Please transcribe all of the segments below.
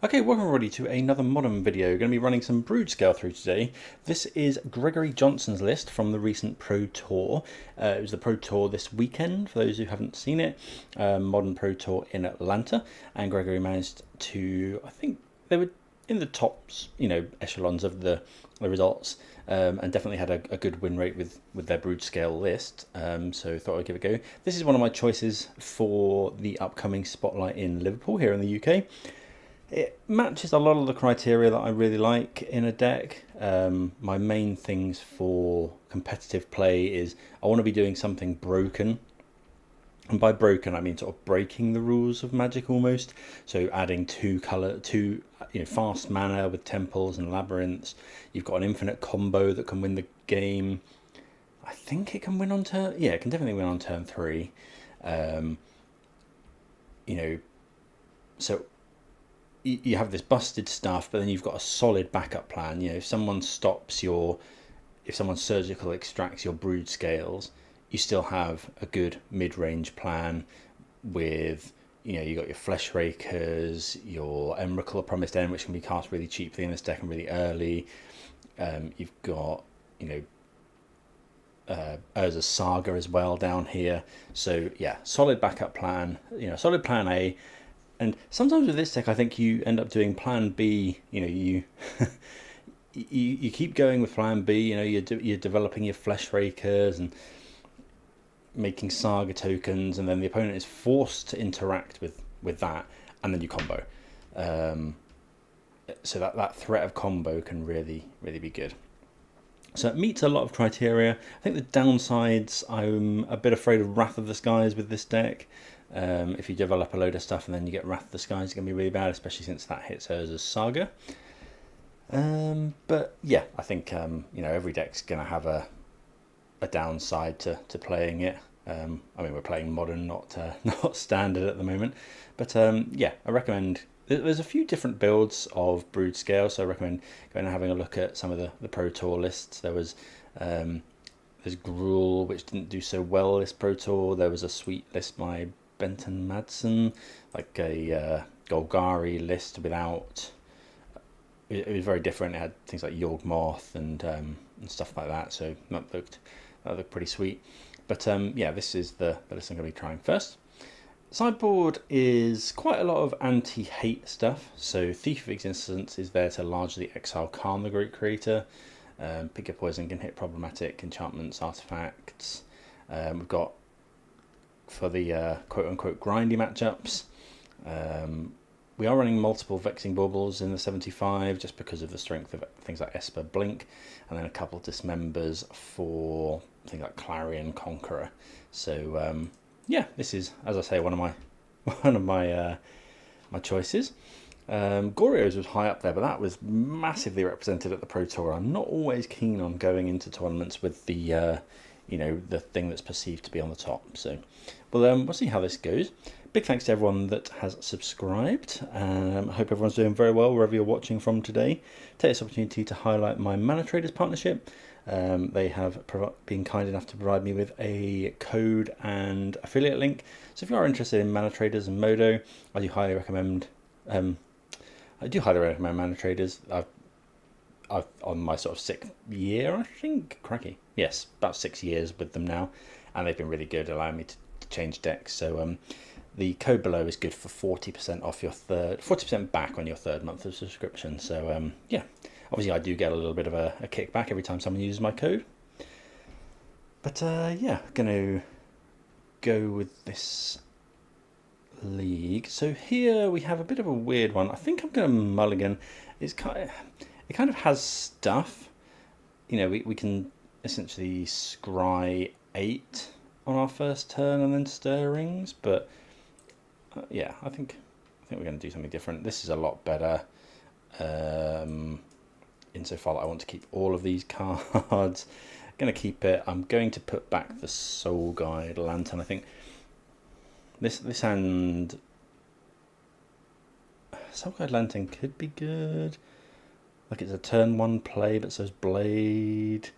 Okay, welcome everybody to another modern video. We're going to be running some Broodscale through today. This is Gregory Johnson's list from the recent Pro Tour. It was the Pro Tour this weekend, for those who haven't seen it. Modern Pro Tour in Atlanta, and Gregory managed to, I think they were in the tops, echelons of the results, and definitely had a good win rate with their Broodscale list. So thought I'd give it a go. This is one of my choices for the upcoming Spotlight in Liverpool here in the UK. It matches a lot of the criteria that I really like in a deck. My main things for competitive play is I want to be doing something broken. And by broken, I mean sort of breaking the rules of Magic almost. So adding two fast mana with temples and labyrinths. You've got an infinite combo that can win the game. I think it can win on turn. Yeah, it can definitely win on turn 3. So you have this busted stuff, but then you've got a solid backup plan. If someone surgical extracts your brood scales, you still have a good mid-range plan with, you got your Flesh Rakers, your Emrakul, Promised End, which can be cast really cheaply in this deck and really early. You've got, Urza's Saga as well down here. So yeah, solid backup plan, solid plan A. And sometimes with this deck, I think you end up doing Plan B. You you keep going with Plan B. You're developing your Flesh Rakers and making Saga tokens, and then the opponent is forced to interact with that, and then you combo. So that threat of combo can really be good. So it meets a lot of criteria. I think the downsides, I'm a bit afraid of Wrath of the Skies with this deck. If you develop a load of stuff and then you get Wrath of the Skies, it's going to be really bad, especially since that hits hers as Saga. But yeah, I think every deck's going to have a downside to playing it. I mean, we're playing modern, not standard at the moment. But yeah, I recommend. There's a few different builds of Broodscale, so I recommend going and having a look at some of the Pro Tour lists. There's Gruul, which didn't do so well this Pro Tour. There was a sweet list by Benton Madsen, like a Golgari list without. It was very different. It had things like Yawgmoth and stuff like that. So that looked pretty sweet. But yeah, this is the list I'm going to be trying first. Sideboard is quite a lot of anti-hate stuff. So Thief of Existence is there to largely exile Karn, the Great Creator. Pick Your Poison can hit problematic enchantments, artifacts. We've got for the quote-unquote grindy matchups. We are running multiple Vexing Baubles in the 75 just because of the strength of things like Esper, Blink, and then a couple of Dismembers for things like Clarion, Conqueror. So yeah, this is, as I say, one of my choices. Gorio's was high up there, but that was massively represented at the Pro Tour. I'm not always keen on going into tournaments with the the thing that's perceived to be on the top. So we'll see how this goes. Big thanks to everyone that has subscribed. I hope everyone's doing very well wherever you're watching from today. Take this opportunity to highlight my Manatraders partnership. They have been kind enough to provide me with a code and affiliate link. So if you are interested in Manatraders and Modo, I do highly recommend. Manatraders. I've on my sort of 6th year, I think. Cracky. Yes, about 6 years with them now, and they've been really good, allowing me to change decks. So the code below is good for 40% off your 40% back on your 3rd month of subscription. So yeah, obviously I do get a little bit of a kickback every time someone uses my code. But yeah, going to go with this league. So here we have a bit of a weird one. I think I'm going to mulligan. It kind of has stuff. We can essentially scry 8 on our first turn and then stirrings, but yeah, I think we're going to do something different. This is a lot better insofar that I want to keep all of these cards. I'm going to keep it. I'm going to put back the Soul Guide Lantern. I think this hand Soul Guide Lantern could be good. Like it's a turn 1 play, but so's Blade.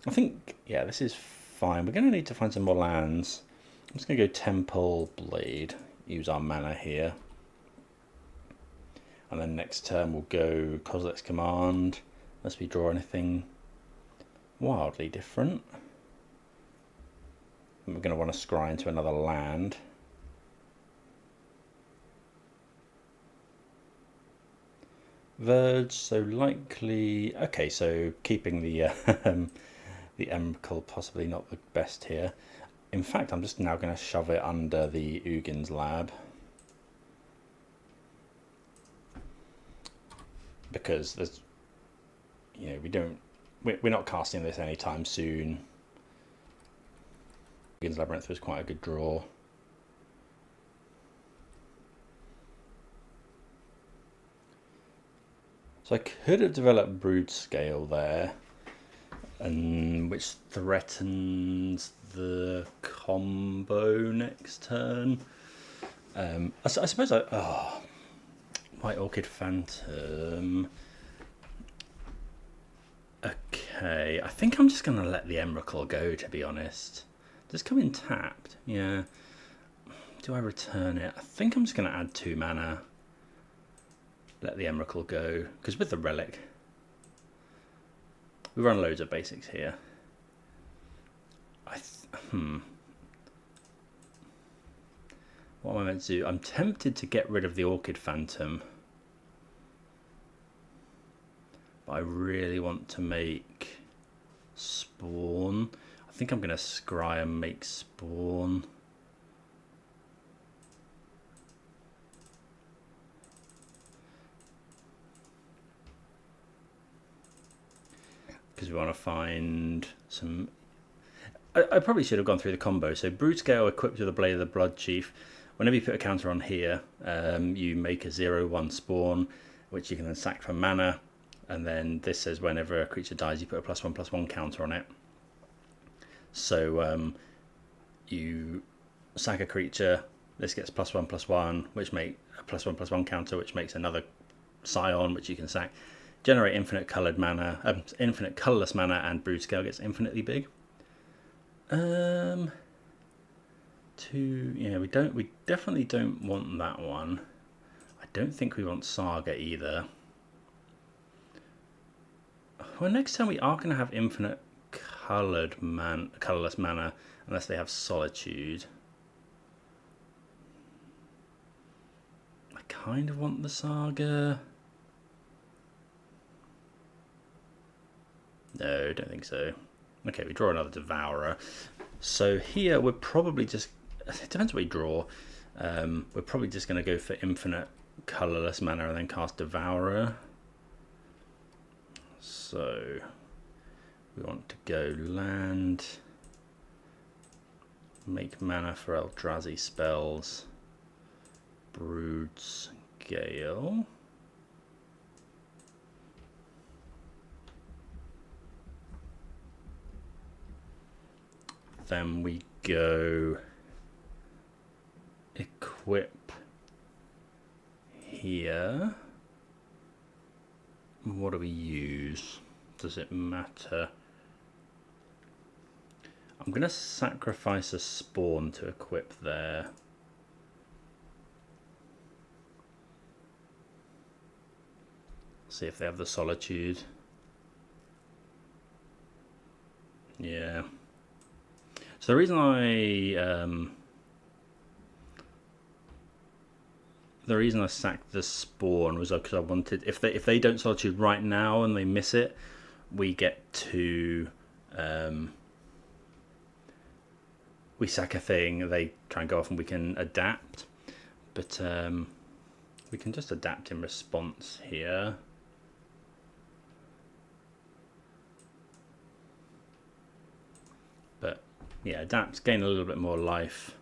I think, yeah, this is fine. We're going to need to find some more lands. I'm just going to go Temple, Blade. Use our mana here. And then next turn we'll go Kozilek's Command, unless we draw anything wildly different. And we're going to want to scry into another land. Verge, so likely, okay, so keeping the the Emrakul possibly not the best here. In fact, I'm just now going to shove it under the Ugin's Lab, because there's, you know, we're not casting this anytime soon. Ugin's Labyrinth was quite a good draw. So I could have developed Broodscale there, and which threatens the combo next turn. I suppose White Orchid Phantom. Okay, I think I'm just going to let the Emrakul go, to be honest. Does it come in tapped? Yeah. Do I return it? I think I'm just going to add 2 mana. Let the Emrakul go, because with the relic, we run loads of basics here. What am I meant to do? I'm tempted to get rid of the Orchid Phantom, but I really want to make Spawn. I think I'm going to scry and make Spawn. Because we want to find some. I probably should have gone through the combo. So Broodscale equipped with the Blade of the Blood Chief. Whenever you put a counter on here, you make a 0/1 spawn, which you can then sack for mana. And then this says whenever a creature dies, you put a +1/+1 counter on it. So you sack a creature. This gets +1/+1, which make a +1/+1 counter, which makes another Scion, which you can sack. Generate infinite coloured mana, infinite colourless mana, and Broodscale gets infinitely big. Yeah, we definitely don't want that one. I don't think we want Saga either. Well, next time we are going to have infinite colourless mana, unless they have Solitude. I kind of want the Saga. No, don't think so. Okay, we draw another Devourer. So here we're probably just, it depends what we draw. We're probably just going to go for infinite colourless mana and then cast Devourer. So we want to go land, make mana for Eldrazi spells, Broodscale. Then we go equip here. What do we use? Does it matter? I'm going to sacrifice a spawn to equip there. See if they have the Solitude. Yeah. So the reason I sacked the spawn was because I wanted, if they don't Solitude right now and they miss it, we get to we sack a thing, they try and go off, and we can adapt. But we can just adapt in response here. But yeah, adapt, gain a little bit more life.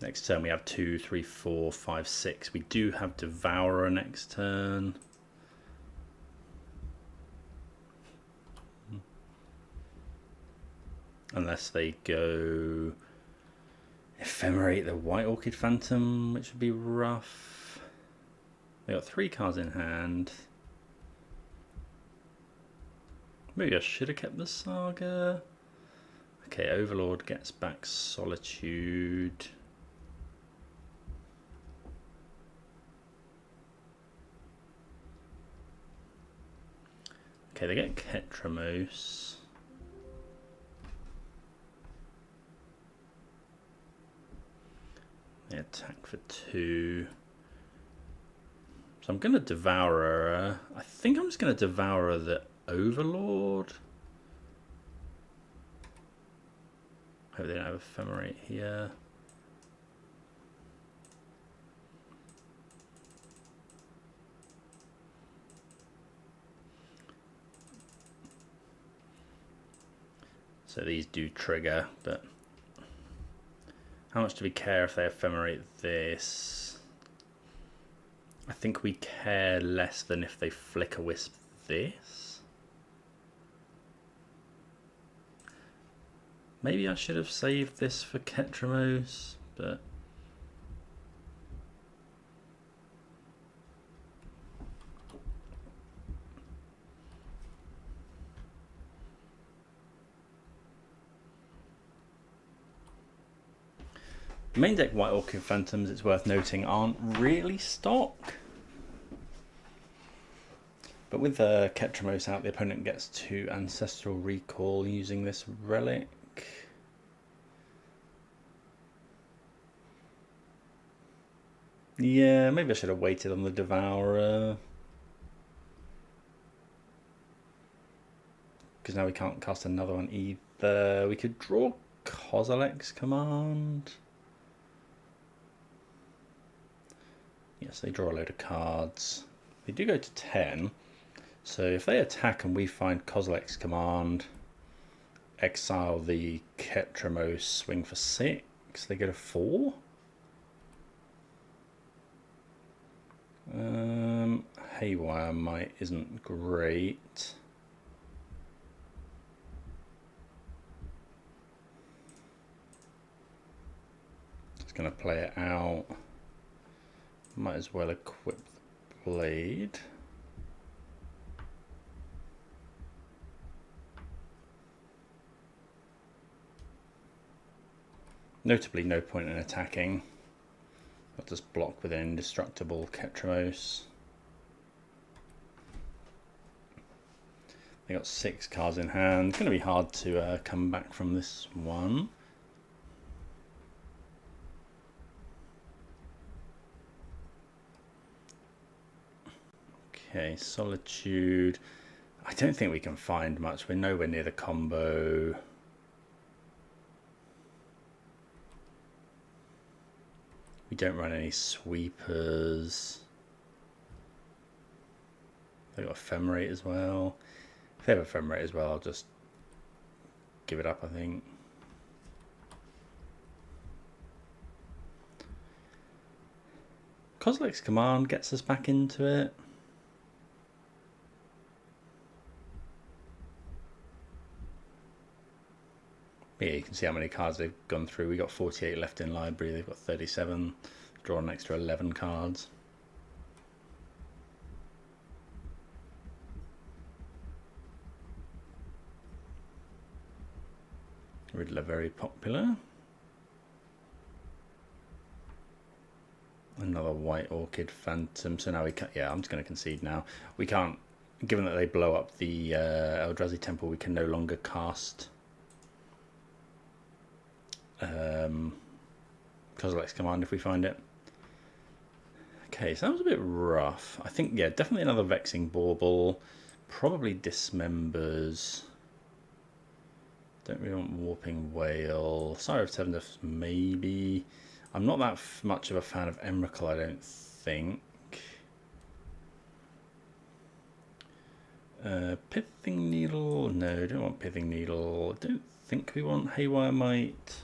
Next turn we have 2, 3, 4, 5, 6. We do have Devourer next turn. Unless they go Ephemerate the White Orchid Phantom, which would be rough. They got 3 cards in hand. Maybe I should have kept the Saga. Okay, Overlord gets back Solitude. Okay, they get Ketramos. They attack for 2. So I'm going to Devourer. I think I'm just going to Devourer the Overlord. Hope they don't have Ephemerate here. So these do trigger, but how much do we care if they Ephemerate this? I think we care less than if they Flicker Wisp this. Maybe I should have saved this for Ketramos, but main deck White Orchid Phantoms, it's worth noting, aren't really stock. But with the Ketramos out, the opponent gets 2 Ancestral Recall using this relic. Yeah, maybe I should have waited on the Devourer. Because now we can't cast another one either. We could draw Kozilek's Command. Yes, they draw a load of cards. They do go to 10. So if they attack and we find Kozilek's Command, exile the Ketramos, swing for 6, they go to 4. Haywire Might isn't great. Just going to play it out. Might as well equip the blade. Notably, no point in attacking. I'll just block with an indestructible Ketramos. They got 6 cards in hand. It's going to be hard to come back from this one. Okay, Solitude. I don't think we can find much. We're nowhere near the combo. We don't run any sweepers. They've got Ephemerate as well. If they have Ephemerate as well, I'll just give it up, I think. Kozilek's Command gets us back into it. Yeah, you can see how many cards they've gone through. We got 48 left in library. They've got 37. Drawn an extra 11 cards. Riddler very popular. Another White Orchid Phantom. So now we can. Yeah, I'm just going to concede now. We can't. Given that they blow up the Eldrazi Temple, we can no longer cast Kozilek's Command if we find it. Okay, so that was a bit rough. I think, yeah, definitely another Vexing Bauble. Probably Dismembers. Don't really want Warping Whale. Sire of Sevendust, maybe. I'm not that much of a fan of Emrakul, I don't think. Pithing Needle. No, don't want Pithing Needle. I don't think we want Haywire Might.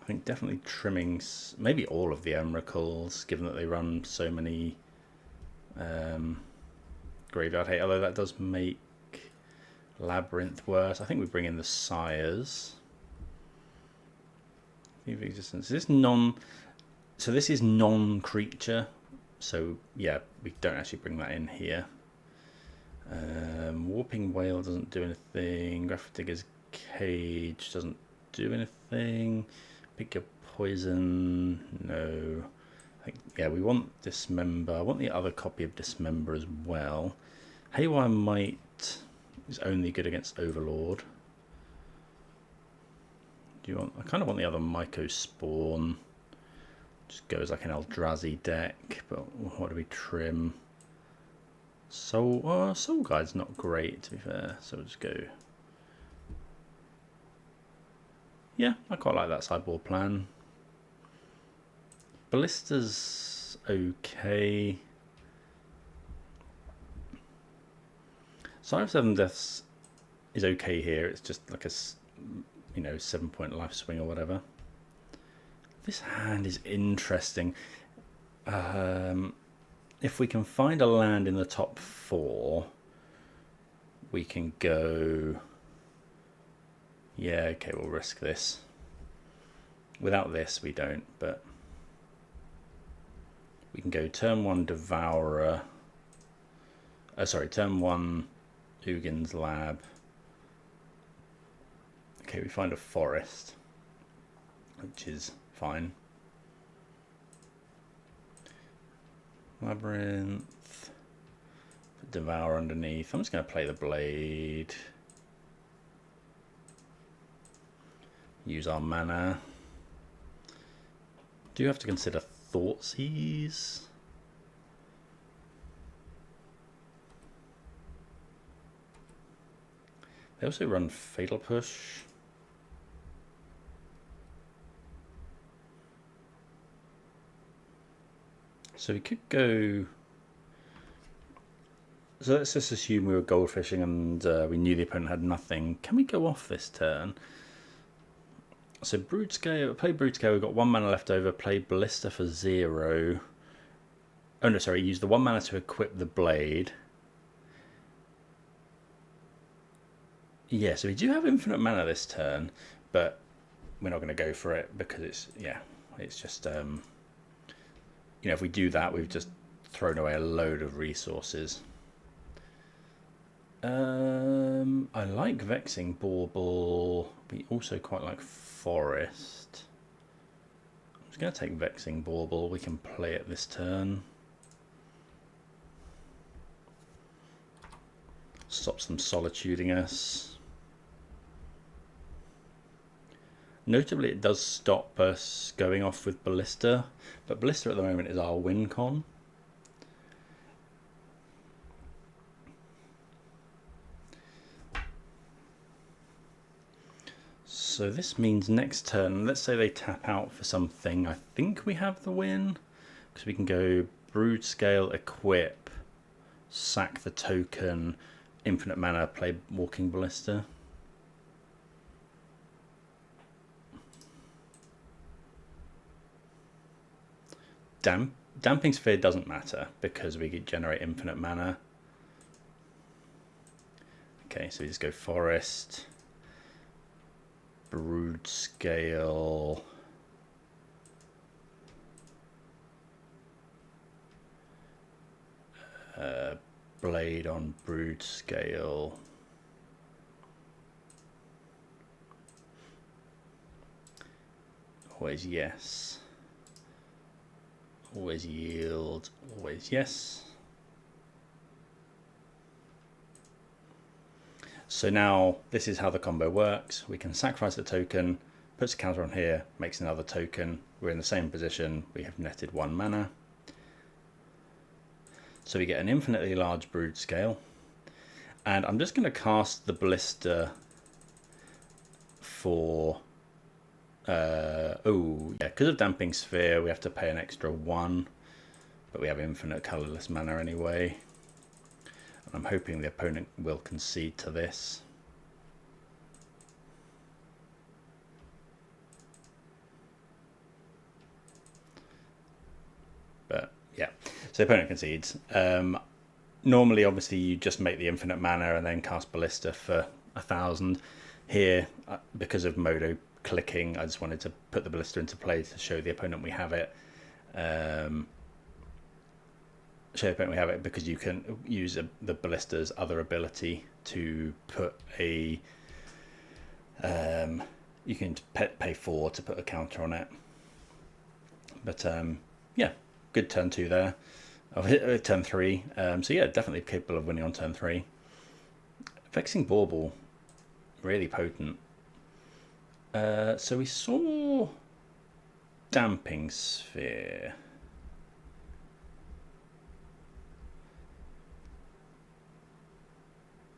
I think definitely trimming maybe all of the Emrakuls, given that they run so many Graveyard Hate, although that does make Labyrinth worse. I think we bring in the Sires. Existence. Is this so this is non-creature, so yeah, we don't actually bring that in here. Warping Whale doesn't do anything. Grafdigger's Cage doesn't do anything. Pick your poison. No. I think, yeah, we want Dismember. I want the other copy of Dismember as well. Haywire Might is only good against Overlord. Do you want? I kind of want the other Myco Spawn. Just go as like an Eldrazi deck, but what do we trim? Soul Guide's not great, to be fair, so we'll just go. Yeah, I quite like that sideboard plan. Ballista's okay. Sire of Seven Deaths is okay here. It's just like a, 7-point life swing or whatever. This hand is interesting. If we can find a land in the top 4, we can go. Yeah, okay, we'll risk this. Without this, we don't, but we can go turn 1 Devourer. Turn 1 Ugin's Lab. Okay, we find a forest, which is fine. Labyrinth. Devour underneath. I'm just going to play the Blade. Use our mana. Do you have to consider Thoughtseize? They also run Fatal Push. So we could go. So let's just assume we were goldfishing and we knew the opponent had nothing. Can we go off this turn? So Broodscale, play Broodscale, we've got 1 mana left over, play Ballista for 0. Oh no, sorry, use the 1 mana to equip the Blade. Yeah, so we do have infinite mana this turn, but we're not going to go for it because it's just, if we do that, we've just thrown away a load of resources. I like Vexing Bauble. We also quite like Forest. I'm just going to take Vexing Bauble. We can play it this turn. Stops them solituding us. Notably, it does stop us going off with Ballista, but Ballista at the moment is our win con. So this means next turn, let's say they tap out for something, I think we have the win, because we can go Broodscale, equip, sack the token, infinite mana, play Walking Ballista. Damping Sphere doesn't matter because we could generate infinite mana. Okay, so we just go Forest, Broodscale, Blade on Broodscale. Always yes. Always yield, always yes. So now this is how the combo works. We can sacrifice a token, puts a counter on here, makes another token. We're in the same position. We have netted 1 mana. So we get an infinitely large Broodscale. And I'm just going to cast the Ballista for... because of Damping Sphere, we have to pay an extra 1. But we have infinite colourless mana anyway. And I'm hoping the opponent will concede to this. But yeah, so the opponent concedes. Normally, obviously, you just make the infinite mana and then cast Ballista for 1,000. Here, because of Modo clicking, I just wanted to put the Ballista into play to show the opponent we have it. Show the opponent we have it because you can use the Ballista's other ability to put a... you can pay 4 to put a counter on it. But yeah, good turn 2 there. Oh, hit turn 3. So yeah, definitely capable of winning on turn 3. Vexing Bauble, really potent. So we saw Damping Sphere.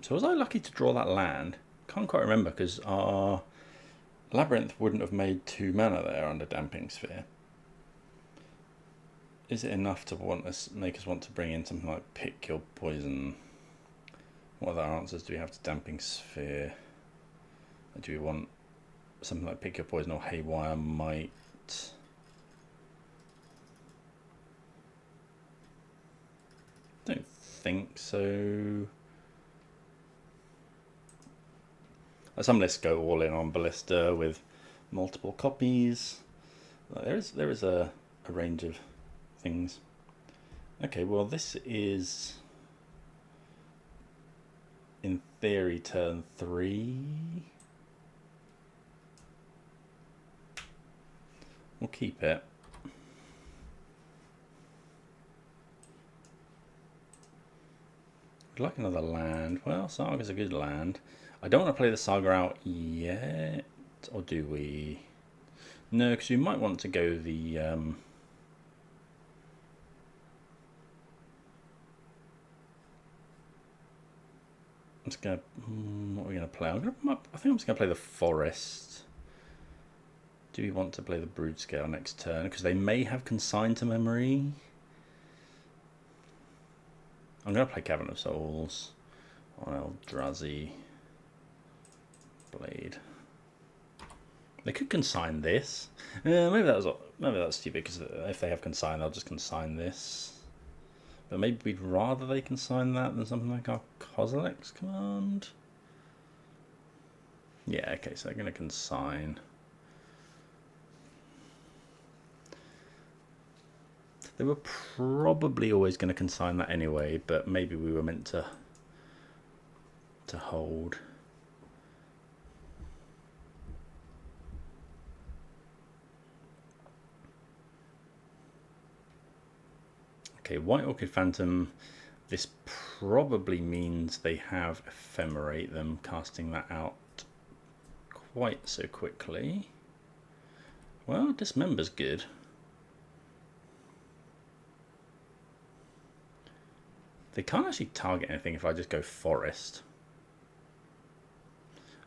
So was I lucky to draw that land? Can't quite remember because our Labyrinth wouldn't have made 2 mana there under Damping Sphere. Is it enough to make us want to bring in something like Pick Your Poison? What other answers do we have to Damping Sphere? Or do we want something like Pick Your Poison or Haywire Might? Don't think so. Some lists go all in on Ballista with multiple copies. There is a range of things. Okay, well this is in theory turn 3. We'll keep it. We'd like another land. Well, Saga's a good land. I don't want to play the Saga out yet, or do we? No, because we might want to go the what are we gonna play? I think I'm just gonna play the Forest. Do we want to play the Broodscale next turn? Because they may have Consign to Memory. I'm gonna play Cavern of Souls on Eldrazi Blade. They could consign this. Maybe that's stupid because if they have consign, they'll just consign this. But maybe we'd rather they consign that than something like our Kozilek's command. Yeah, okay, so they're going to consign. They were probably always going to consign that anyway, but maybe we were meant to hold. Okay, White Orchid Phantom, this probably means they have Ephemerate them, casting that out quite so quickly. Well, Dismember's good. They can't actually target anything if I just go Forest.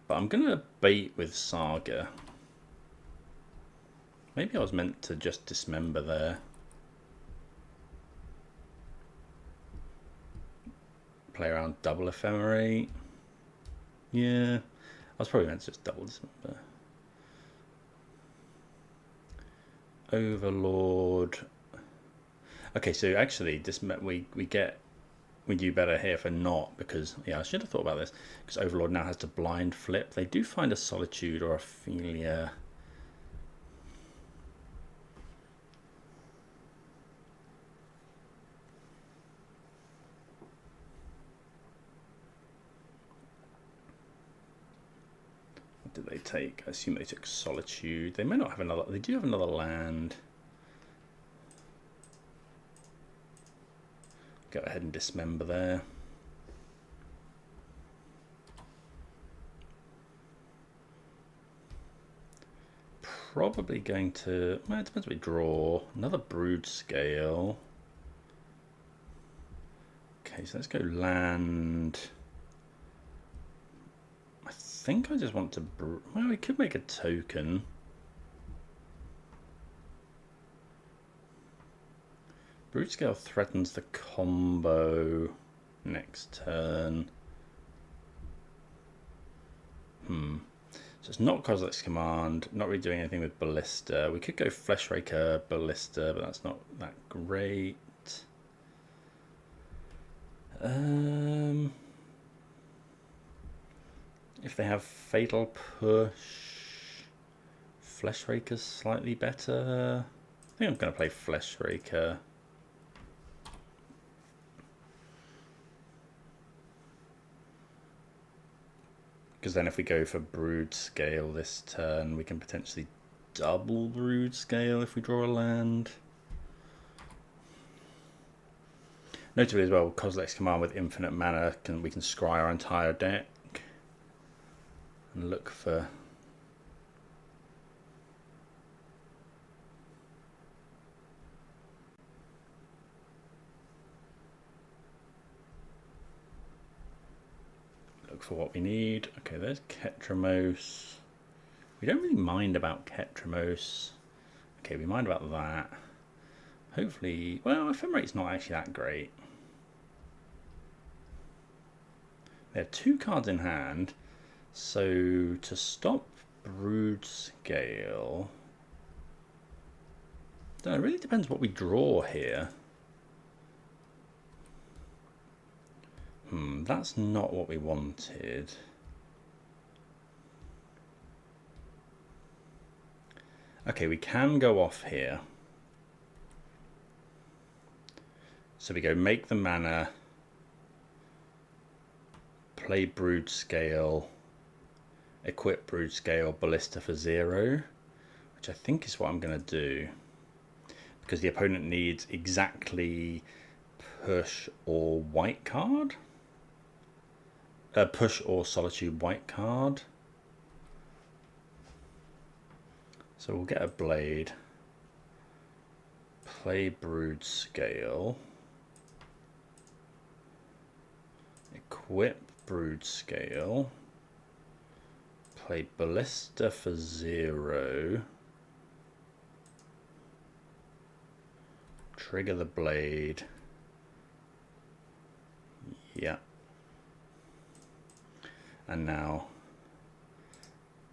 But I'm going to bait with Saga. Maybe I was meant to just Dismember there. Play around double Ephemerate. Yeah, I was probably meant to just double Dismember. Overlord. Okay, so actually we do better here for not, because yeah, I should have thought about this, because Overlord now has to blind flip. They do find a Solitude or Ophelia. What did they take? I assume they took Solitude. They may not have another. They do have another land. Go ahead and Dismember there. Probably going to, well, it depends what we draw. Another Broodscale. Okay, so let's go land. I think I just want to, well, we could make a token. Broodscale threatens the combo next turn. So it's not Kozilek's command, not really doing anything with Ballista. We could go Fleshraker, Ballista, but that's not that great. If they have Fatal Push, Fleshraker's slightly better. I think I'm going to play Fleshraker. Because then if we go for Broodscale this turn, we can potentially double Broodscale if we draw a land. Notably as well, Kozilek's command with infinite mana, we can scry our entire deck and look for what we need. Okay, there's Ketramos. We don't really mind about Ketramos. Okay, we mind about that. Hopefully, well, Ephemerate's not actually that great. They have 2 cards in hand, so to stop Broodscale, it really depends what we draw here. That's not what we wanted. Okay, we can go off here. So we go make the mana, play Broodscale, equip Broodscale, Ballista for 0, which I think is what I'm going to do, because the opponent needs exactly push or white card. Push or Solitude white card. So we'll get a blade, play Broodscale, equip Broodscale, play Ballista for 0, trigger the blade. Yeah. And now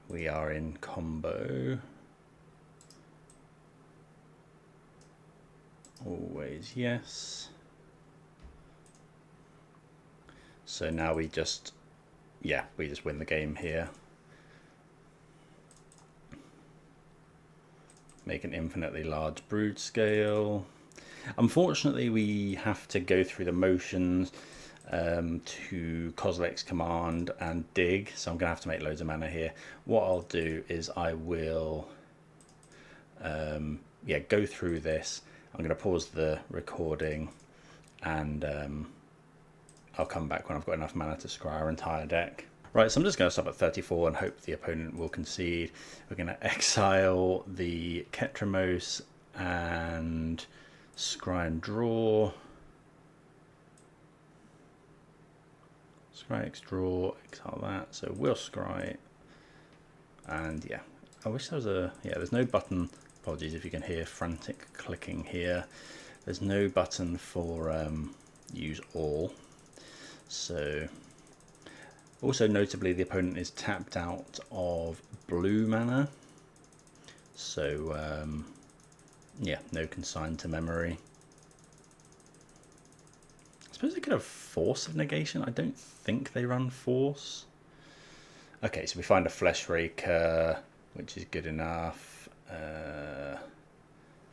we are in combo. Always yes. So now we just win the game here. Make an infinitely large Broodscale. Unfortunately, we have to go through the motions to Kozilek's command and dig, so I'm gonna have to make loads of mana here. What I'll do is I will go through this. I'm gonna pause the recording and I'll come back when I've got enough mana to scry our entire deck. Right, so I'm just going to stop at 34 and hope the opponent will concede. We're going to exile the Ketramos and scry and draw. Scry X draw, exile that. So we'll scry. And yeah, I wish there was there's no button. Apologies if you can hear frantic clicking here. There's no button for use all. So, also notably, the opponent is tapped out of blue mana. So, no consign to memory. I suppose they could have Force of Negation. I don't think they run Force. Okay, so we find a Flesh Raker, which is good enough.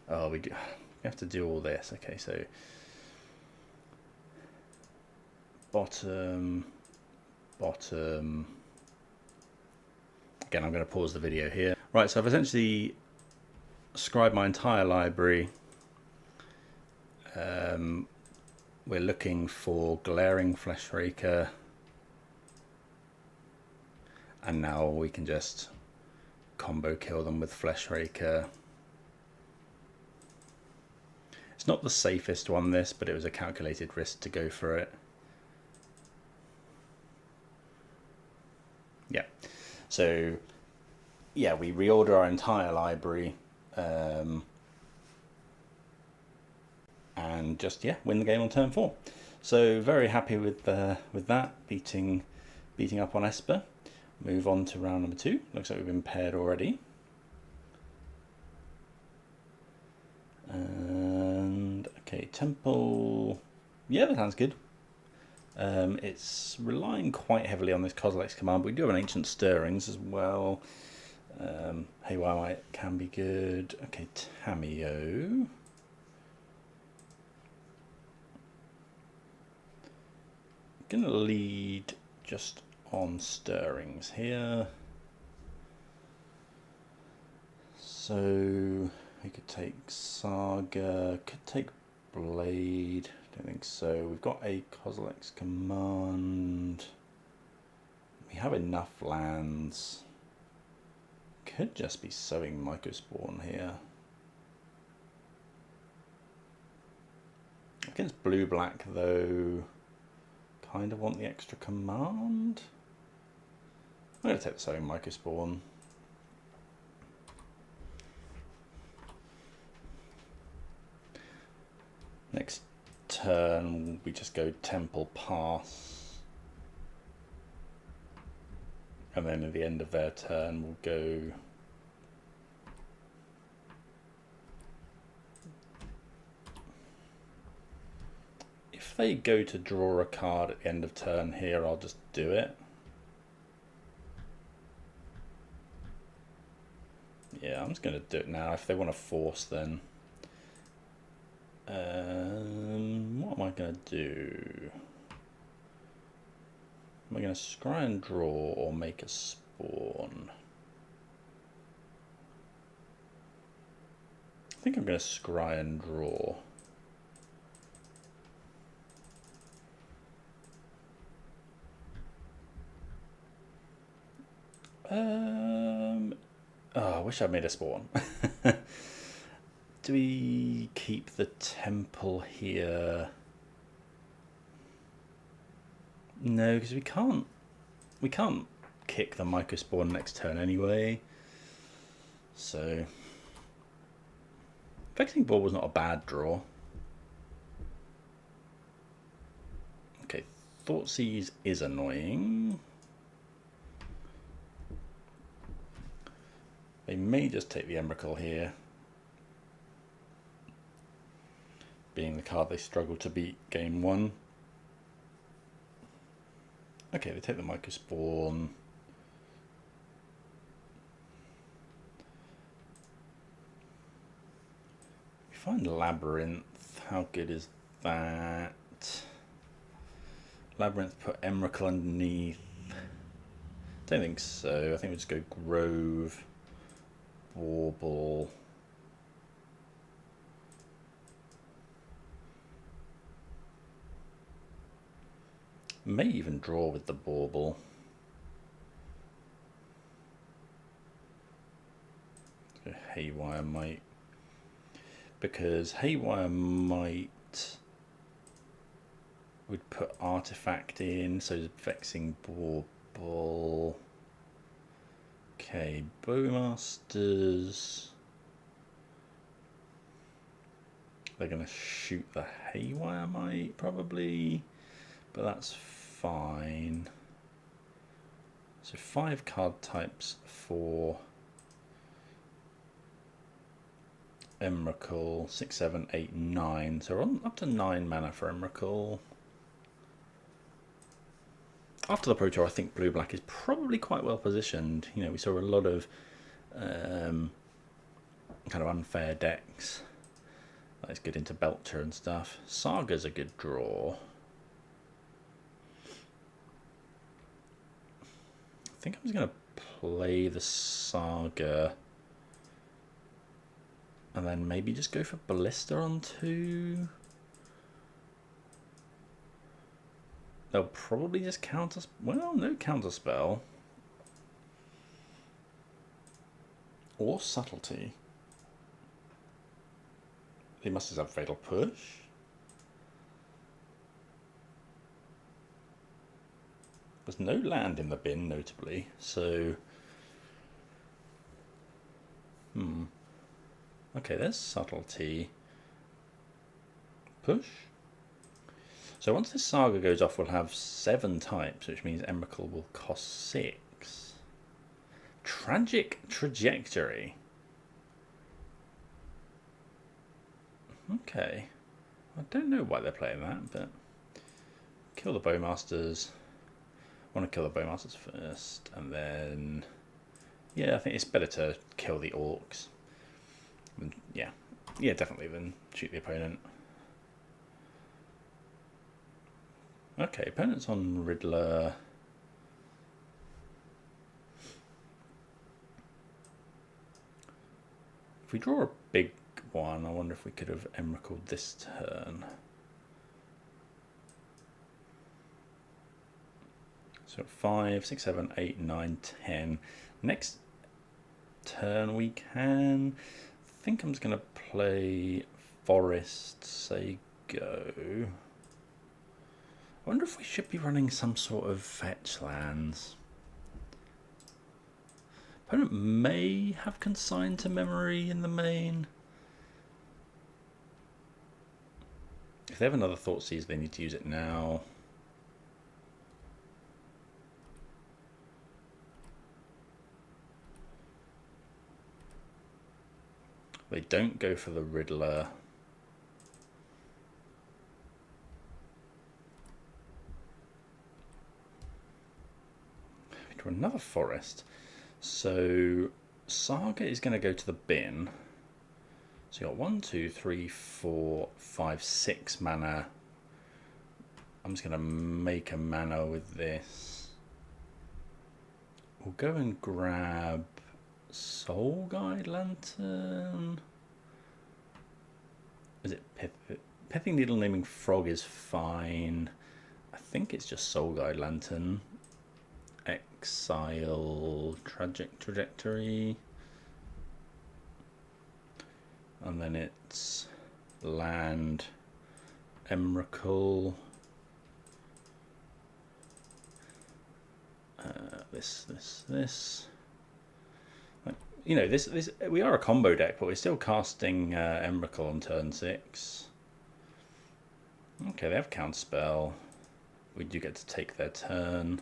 We have to do all this. Okay, so bottom. Again, I'm going to pause the video here. Right, so I've essentially scribed my entire library. We're looking for Glaring Flesh Raker. And now we can just combo kill them with Flesh Raker. It's not the safest one, this, but it was a calculated risk to go for it. Yeah, so yeah, we reorder our entire library and just win the game on turn 4. So very happy with that, beating up on Esper. Move on to round number 2. Looks like we've been paired already. And okay, Temple. Yeah, that sounds good. It's relying quite heavily on this Kozilek's command, but we do have an Ancient Stirrings as well. Haywire Might can be good. Okay, Tameo. Gonna lead just on Stirrings here. So we could take Saga, could take Blade, Don't think so. We've got a Kozilek's command. We have enough lands. Could just be sowing Mycospawn here. Against blue-black though, kind of want the extra command. I'm going to take the sowing Mycospawn. Next turn we just go Temple Pass. And then at the end of their turn we'll go if they go to draw a card at the end of turn here, I'll just do it. Yeah, I'm just going to do it now. If they want to force, then what am I going to do? Am I going to scry and draw or make a spawn? I think I'm going to scry and draw. Oh, I wish I'd made a spawn. Do we keep the temple here? No, because we can't kick the Mycospawn next turn anyway. So Vexing Ball was not a bad draw. Okay, Thoughtseize is annoying. They may just take the Emrakul here, being the card they struggle to beat game one. Okay, they take the Mycospawn. We find Labyrinth. How good is that? Labyrinth put Emrakul underneath. Don't think so. I think we'll just go Grove. Warble. May even draw with the bauble. Let's go Haywire Might. Because Haywire Might would put Artifact in, so Vexing Bauble. Okay, Bowmasters. They're going to shoot the Haywire Might, probably. But that's fine. So 5 card types for Emrakul. 6, 7, 8, 9. So we're on up to 9 mana for Emrakul. After the Pro Tour, I think blue-black is probably quite well positioned. You know, we saw a lot of kind of unfair decks. Let's get into Belcher and stuff. Saga's a good draw. I think I'm just going to play the Saga and then maybe just go for Ballista on 2. They'll probably just counter... Well, no counter spell. Or Subtlety. They must have Fatal Push. There's no land in the bin, notably, so... Okay, there's Subtlety. Push. So once this Saga goes off, we'll have 7 types, which means Emrakul will cost 6. Tragic Trajectory. Okay. I don't know why they're playing that, but... Kill the Bowmasters. I want to kill the Bowmasters first, and then... Yeah, I think it's better to kill the Orcs. Yeah, definitely, then shoot the opponent. Okay, opponent's on Riddler. If we draw a big one, I wonder if we could have Emrakul this turn. So 5, 6, 7, 8, 9, 10. Next turn we can. I think I'm just going to play Forest, say go. I wonder if we should be running some sort of fetch lands. Opponent may have consigned to memory in the main. If they have another Thoughtseize, they need to use it now. They don't go for the Riddler. We draw another Forest. So Saga is going to go to the bin. So you got 1, 2, 3, 4, 5, 6 mana. I'm just going to make a mana with this. We'll go and grab Soul Guide Lantern. Is it Pithing Needle Naming Frog is fine. I think it's just Soul Guide Lantern. Exile Trajectory. And then it's land Emrakul. This. You know, this we are a combo deck, but we're still casting Emrakul on turn 6. Okay, they have Counterspell. We do get to take their turn.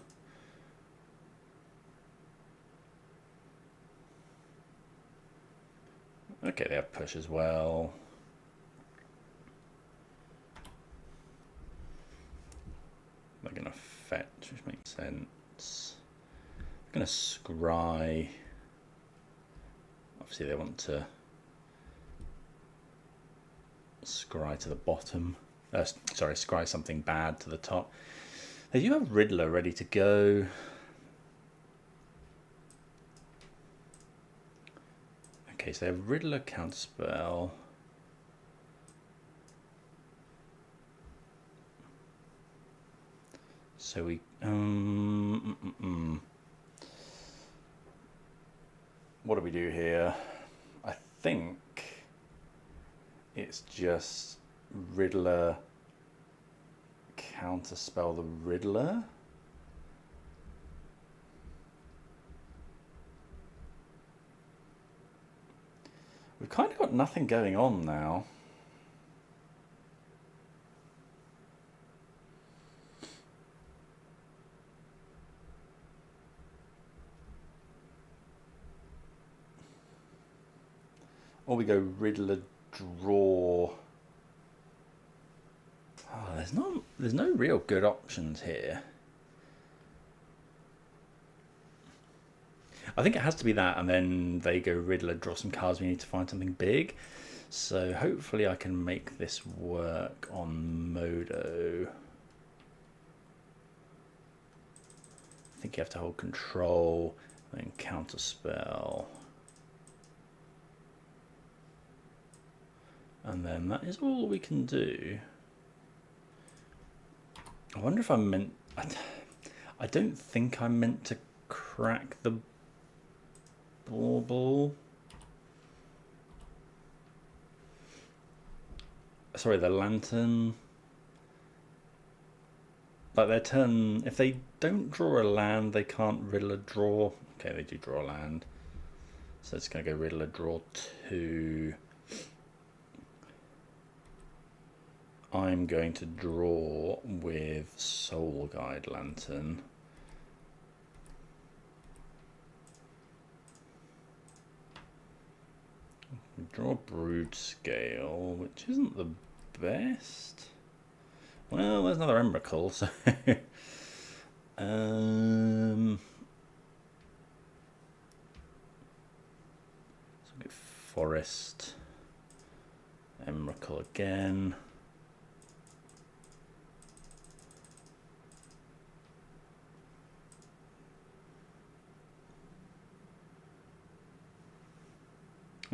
Okay, they have push as well. They're going to fetch, which makes sense. They're going to scry. Obviously, they want to scry to the bottom. Sorry, scry something bad to the top. They do have Riddler ready to go. Okay, so they have Riddler Counterspell. So we what do we do here? I think it's just Riddler Counterspell the Riddler. We've kind of got nothing going on now. Or we go Riddler draw. Oh, there's no real good options here. I think it has to be that, and then they go Riddler, draw some cards. We need to find something big. So hopefully I can make this work on Modo. I think you have to hold control, then Counterspell. And then that is all we can do. I wonder if I meant... I don't think I meant to crack the bauble. Sorry, the lantern. Like their turn... If they don't draw a land, they can't Riddler draw. Okay, they do draw a land. So it's going to go Riddler draw 2... I'm going to draw with Soul Guide Lantern. Draw Broodscale, which isn't the best. Well, there's another Emrakul, so so get Forest, Emrakul again.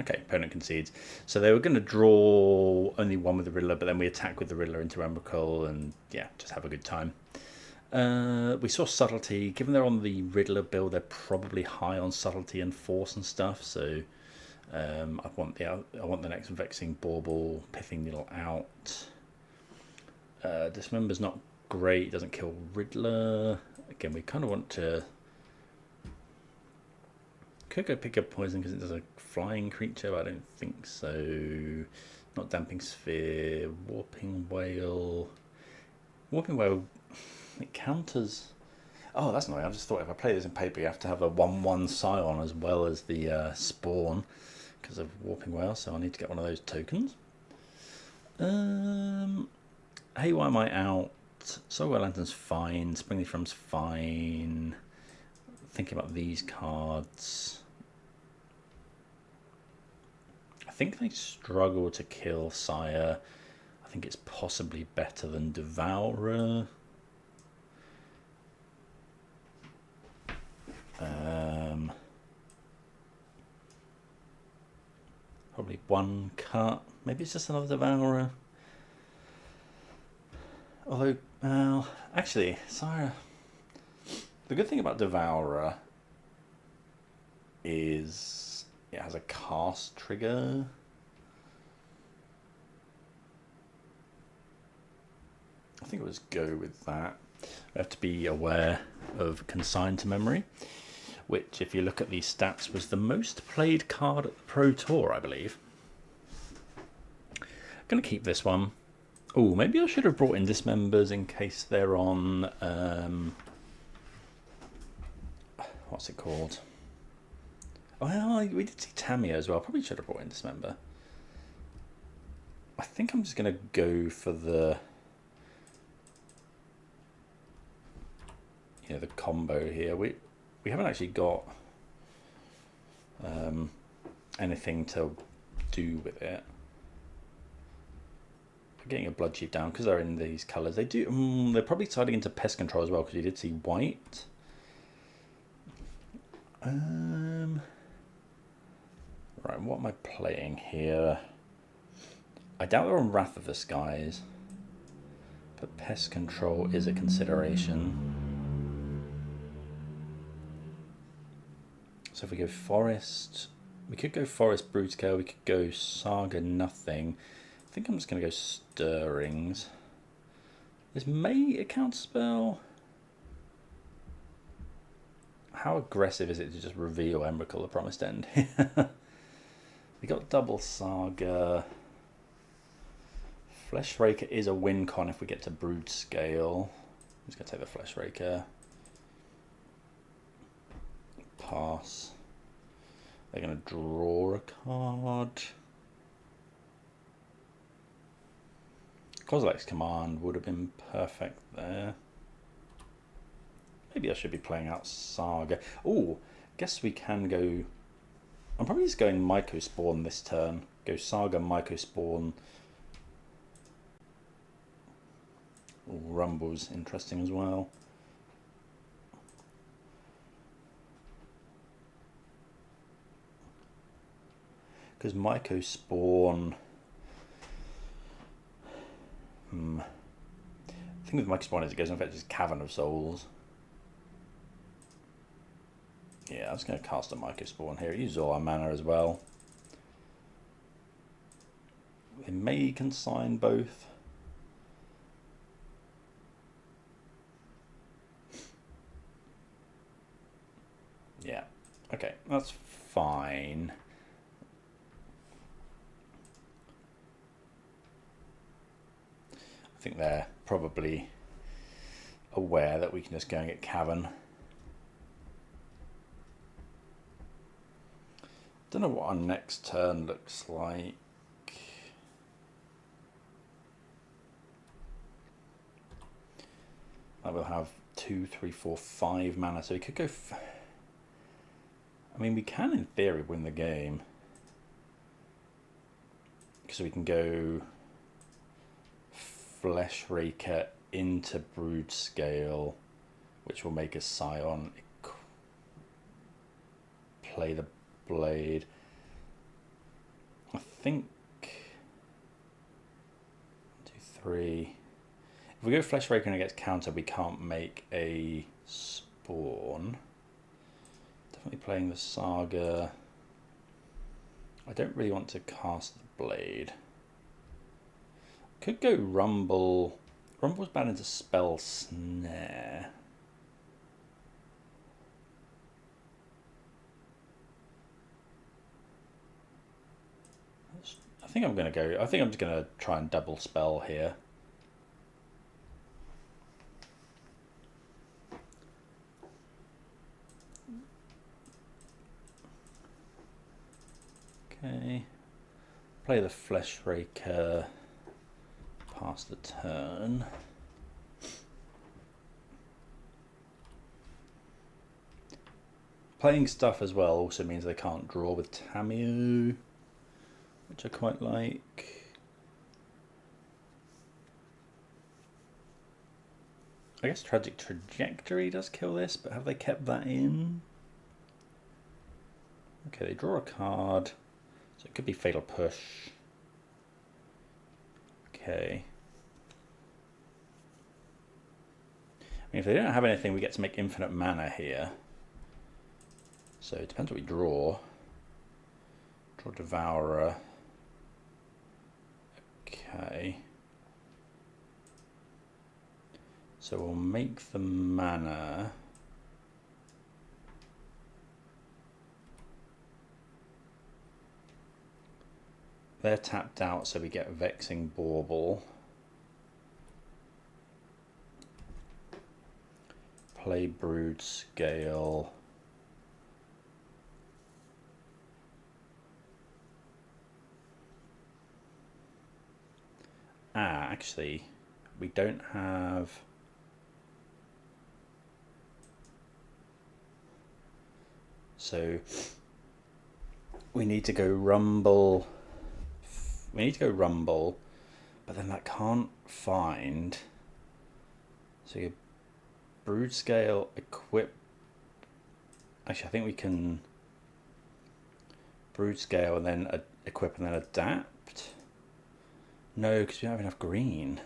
Okay, opponent concedes. So they were going to draw only one with the Riddler, but then we attack with the Riddler into Emrakul and, yeah, just have a good time. We saw subtlety. Given they're on the Riddler build, they're probably high on subtlety and force and stuff. So I want the next Vexing Bauble, Pithing Needle out. Dismember's not great. Doesn't kill Riddler. Again, we kind of want to. Could go pick up poison because it does a flying creature, but I don't think so. Not Damping Sphere. Warping Whale. Warping Whale. It counters. Oh, that's annoying. I just thought if I play this in paper, you have to have a 1/1 Scion as well as the spawn because of Warping Whale. So I need to get one of those tokens. Hey, why am I out? Soulwell Lantern's fine. Springly Thrum's fine. Thinking about these cards. I think they struggle to kill Sire. I think it's possibly better than Devourer. Probably one cut. Maybe it's just another Devourer. Although, actually, Sire. The good thing about Devourer is it has a cast trigger. I think it was go with that. We have to be aware of Consign to Memory, which, if you look at these stats, was the most played card at the Pro Tour, I believe. I'm going to keep this one. Oh, maybe I should have brought in Dismembers in case they're on... what's it called? Oh, we did see Tamiya as well. Probably should have brought in Dismember. I think I'm just going to go for the... the combo here. We haven't actually got anything to do with it. We're getting a Blood Chief down because they're in these colours. They do. They're probably siding into Pest Control as well because you did see white. Right, what am I playing here? I doubt they're on Wrath of the Skies, but Pest Control is a consideration. So if we go Forest, we could go Forest Broodscale, we could go Saga Nothing. I think I'm just going to go Stirrings. Is May a counter spell? How aggressive is it to just reveal Emrakul the Promised End? We got double Saga. Flesh Raker is a win con if we get to Broodscale. I'm just going to take the Flesh Raker. Pass. They're going to draw a card. Kozilek's Command would have been perfect there. Maybe I should be playing out Saga. Oh, guess we can go... I'm probably just going Myco Spawn this turn. Go Saga, Myco Spawn. Ooh, Rumble's interesting as well. Because Myco Spawn... The thing with Myco Spawn is it goes in effect as Cavern of Souls. Yeah, I'm just going to cast a Myco Spawn here. Use all our mana as well. They may consign both. Yeah, okay, that's fine. I think they're probably aware that we can just go and get Cavern. Don't know what our next turn looks like. I will have 2, 3, 4, 5 mana, so we could go... I mean, we can, in theory, win the game. Because we can go Flesh Raker into Broodscale, which will make a Scion. Play the Blade. I think 1, 2, 3. If If we go Flesh Raker and it gets countered, we can't make a spawn. Definitely playing the Saga. I don't really want to cast the Blade. Could go Rumble. Rumble's bad into Spell Snare. I think I'm just gonna try and double spell here. Okay. Play the Flesh Raker. Pass the turn. Playing stuff as well also means they can't draw with Tamiyo, which I quite like. I guess Tragic Trajectory does kill this, but have they kept that in? Okay, they draw a card, so it could be Fatal Push. Okay. I mean, if they don't have anything, we get to make infinite mana here. So it depends what we draw. Draw Devourer. Okay. So we'll make the mana. They're tapped out, so we get Vexing Bauble. Play Broodscale. Actually, we don't have... So we need to go Rumble. We need to go Rumble, but then that can't find. So you Broodscale, equip. Actually, I think we can Broodscale and then equip and then adapt. No, because we don't have enough green.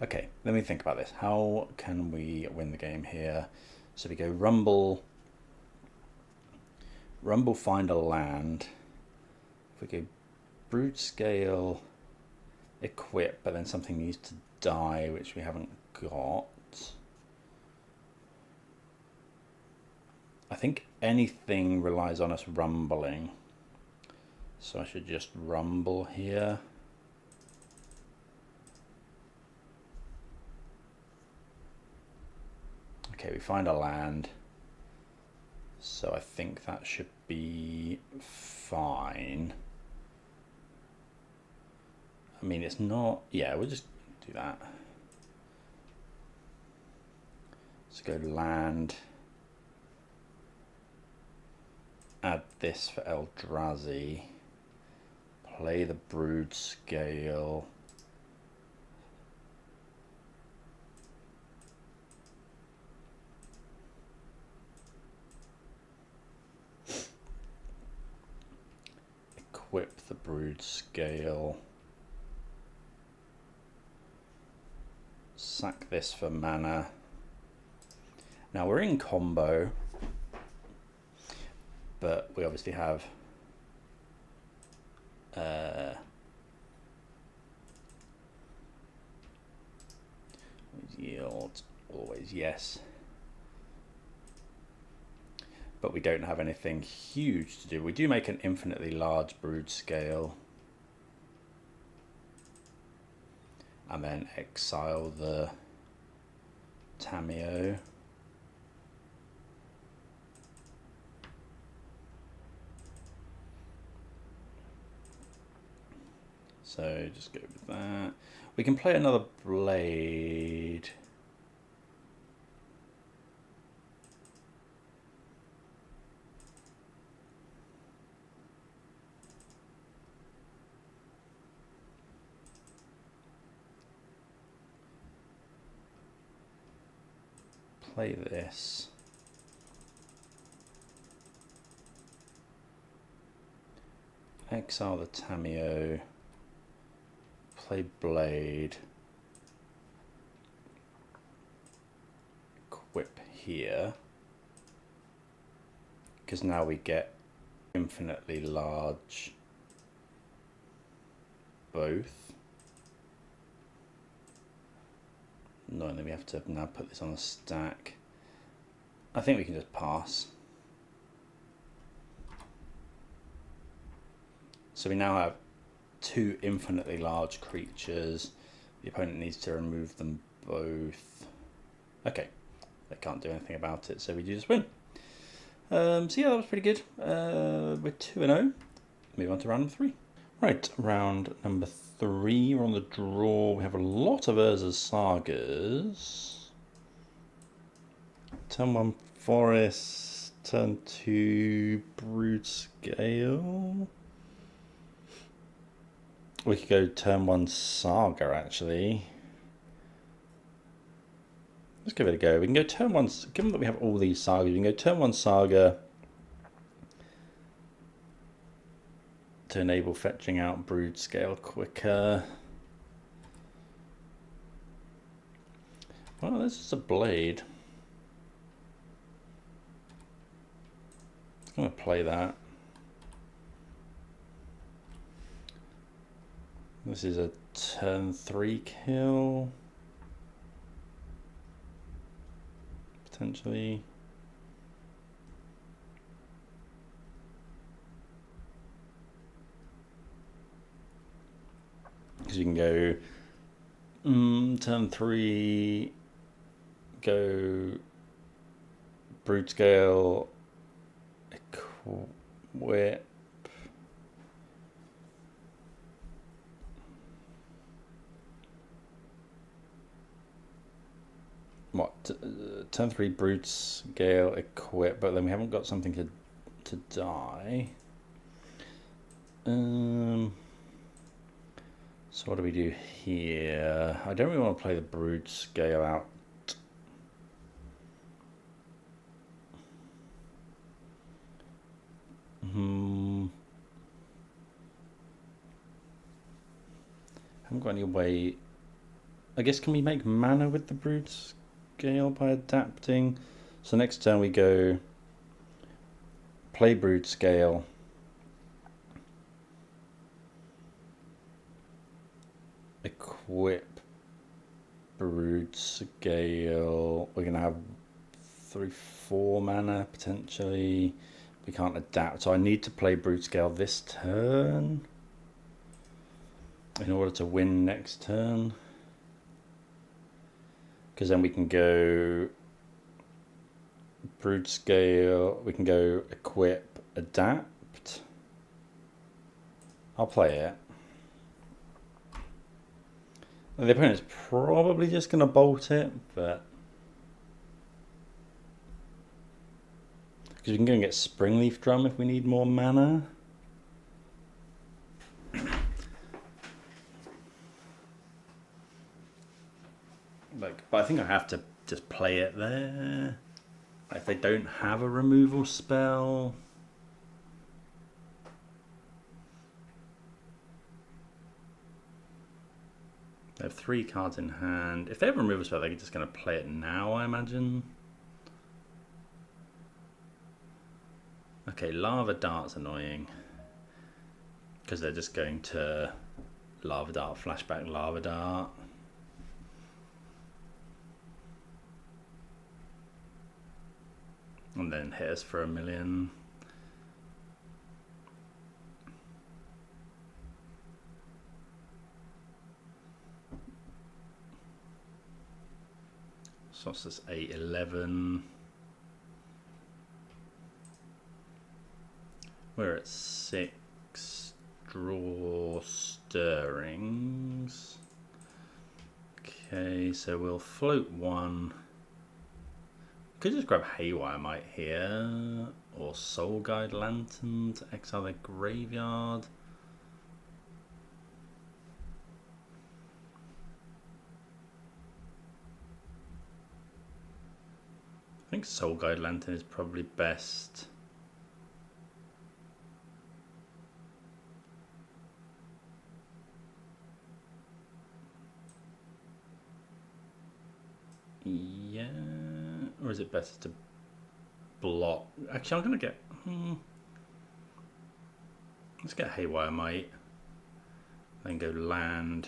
Okay, let me think about this. How can we win the game here? So we go Rumble, find a land. If we go Broodscale, equip, but then something needs to die, which we haven't got. I think anything relies on us rumbling. So I should just rumble here. Okay, we find a land. So I think that should be fine. I mean, it's not... Yeah, we'll just do that. Let's go land. Add this for Eldrazi. Play the Broodscale. Equip the Broodscale. Sack this for mana. Now we're in combo, but we obviously have yield, always yes. But we don't have anything huge to do. We do make an infinitely large Broodscale. And then exile the Tamiyo. So just go with that. We can play another Blade. Play this. Exile the Tamiyo. play Blade. Equip here. Because now we get infinitely large both. No, and then we have to now put this on a stack. I think we can just pass. So we now have 2 infinitely large creatures. The opponent needs to remove them both. Okay, they can't do anything about it, so we just win. So yeah, that was pretty good. We're 2-0. Move on to round number 3. Right, round number 3. We're on the draw. We have a lot of Urza's Sagas. Turn 1 Forest. Turn 2 Broodscale. We could go turn 1 Saga, actually. Let's give it a go. We can go turn 1, given that we have all these sagas, we can go turn 1 Saga to enable fetching out Broodscale quicker. Well, this is a Blade. I'm going to play that. This is a turn 3 kill. Potentially. Because you can go turn 3, go Broodscale, equip. What? Turn 3 Broodscale, equip, but then we haven't got something to die. So what do we do here? I don't really want to play the Broodscale out. Haven't got any way. I guess, can we make mana with the Broodscale by adapting? So next turn we go play Broodscale. Equip Broodscale. We're gonna have 3-4 mana potentially. We can't adapt, so I need to play Broodscale this turn in order to win next turn. Because then we can go Broodscale, we can go equip, adapt. I'll play it. The opponent's probably just going to bolt it, but because we can go and get Springleaf Drum if we need more mana. But I think I have to just play it there. If they don't have a removal spell. They have 3 cards in hand. If they have a removal spell, they're just going to play it now, I imagine. Okay, Lava Dart's annoying. Because they're just going to Lava Dart, flashback Lava Dart. And then hit us for 1,000,000. So it's just 8-11. We're at 6. Draw stirrings. Okay, so we'll float 1. Could just grab Haywire Might here, or Soul Guide Lantern to exile their graveyard. I think Soul Guide Lantern is probably best. Yeah, or is it better to block? Actually, I'm gonna get. Let's get Haywire Might. Then go land.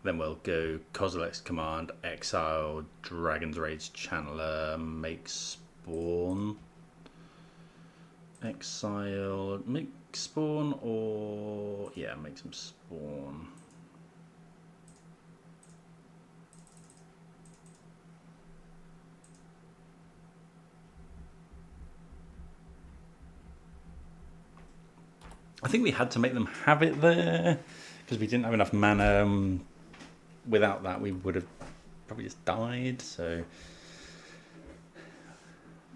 Then we'll go Kozilek's Command, exile Dragon's Rage Channeler, make spawn. Exile, make spawn, or yeah, make some spawn. I think we had to make them have it there because we didn't have enough mana. Without that, we would have probably just died. So,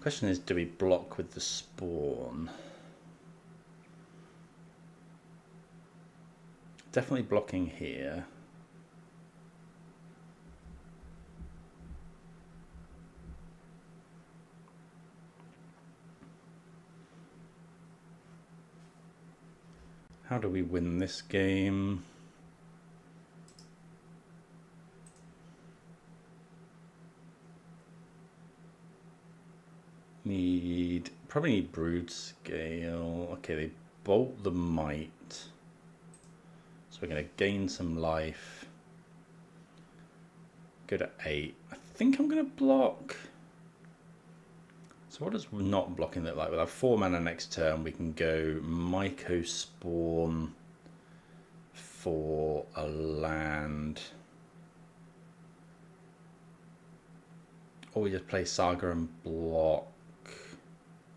question is, do we block with the spawn? Definitely blocking here. How do we win this game? Probably need Broodscale. Okay, they bolt the might. So we're going to gain some life. Go to 8. I think I'm going to block. So what does not blocking look like? We'll have 4 mana next turn. We can go Myco Spawn for a land. Or we just play Saga and block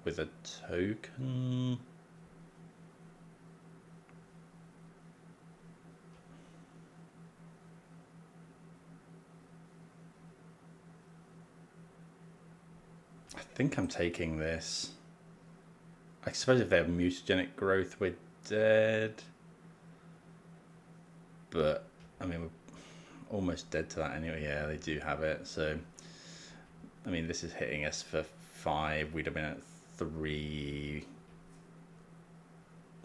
with a token. I think I'm taking this. I suppose if they have mutagenic growth, we're dead. But, I mean, we're almost dead to that anyway. Yeah, they do have it. So, I mean, this is hitting us for 5. We'd have been at 3.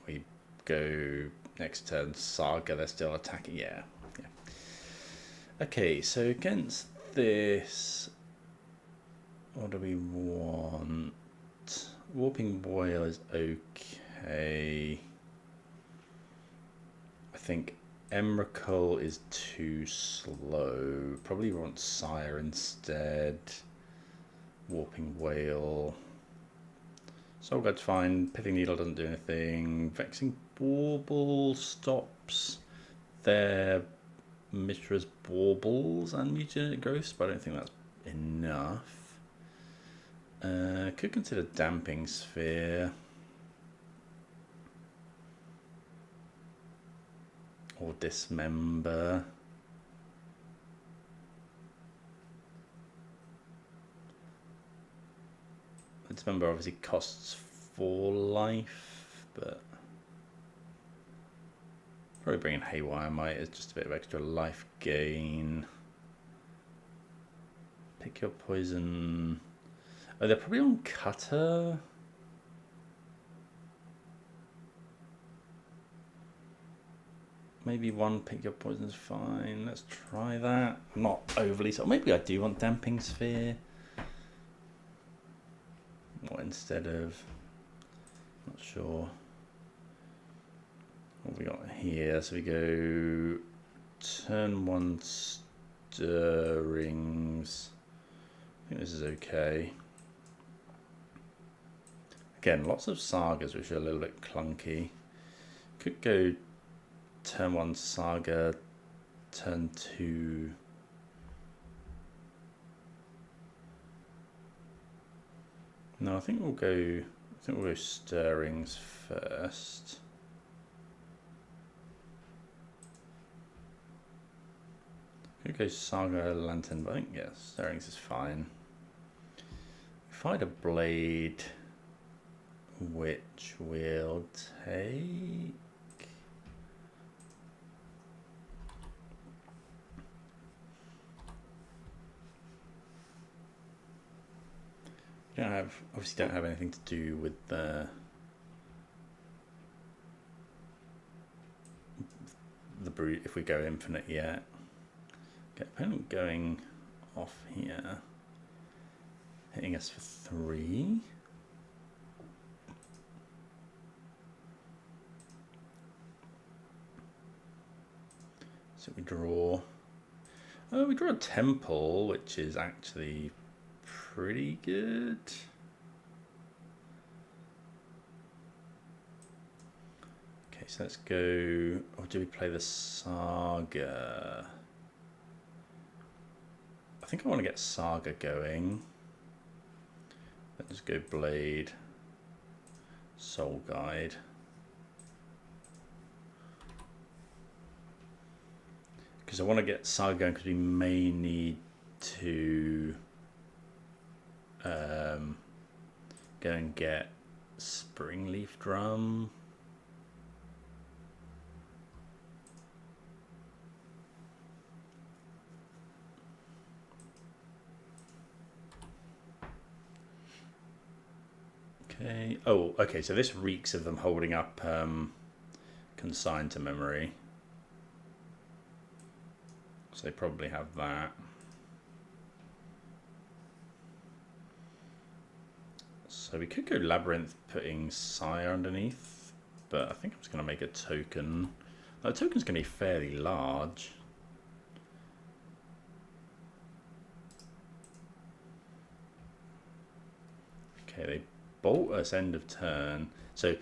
We go next turn Saga. They're still attacking. Yeah. Okay, so against this, what do we want? Warping Boil is okay. I think Emrakul is too slow. Probably want Sire instead. Warping Whale. Soulguard's fine. Pithing Needle doesn't do anything. Vexing Bauble stops their Mishra's Baubles and Mutagenic Growths, but I don't think that's enough. Could consider Damping Sphere. Or Dismember. Dismember obviously costs 4 life, but probably bringing Haywire Might is just a bit of extra life gain. Pick your poison. Oh, they're probably on Cutter. Maybe one pick your poison is fine. Let's try that. I'm not overly so. Maybe I do want Damping Sphere. What instead of? Not sure. What have we got here? So we go turn 1 Stirrings. I think this is okay. Again, lots of Sagas which are a little bit clunky. Could go turn 1 Saga, turn 2. No, I think we'll go Stirrings first. Could go Saga Lantern, but I think yeah, Stirrings is fine. Fight a Blade, which will take. Obviously don't have anything to do with the the brute if we go infinite yet. Okay, opponent going off here, hitting us for 3. So we draw. Oh, we draw a temple, which is actually pretty good. Okay, so let's go. Or do we play the Saga? I think I want to get Saga going. Let's go Blade, Soul Guide. Because I want to get Saga going because we may need to go and get Springleaf Drum. Okay. Oh, okay. So this reeks of them holding up Consigned to Memory. So they probably have that. So we could go Labyrinth putting Sire underneath, but I think I'm just going to make a token. Now, the token's going to be fairly large. Okay, they bolt us end of turn. So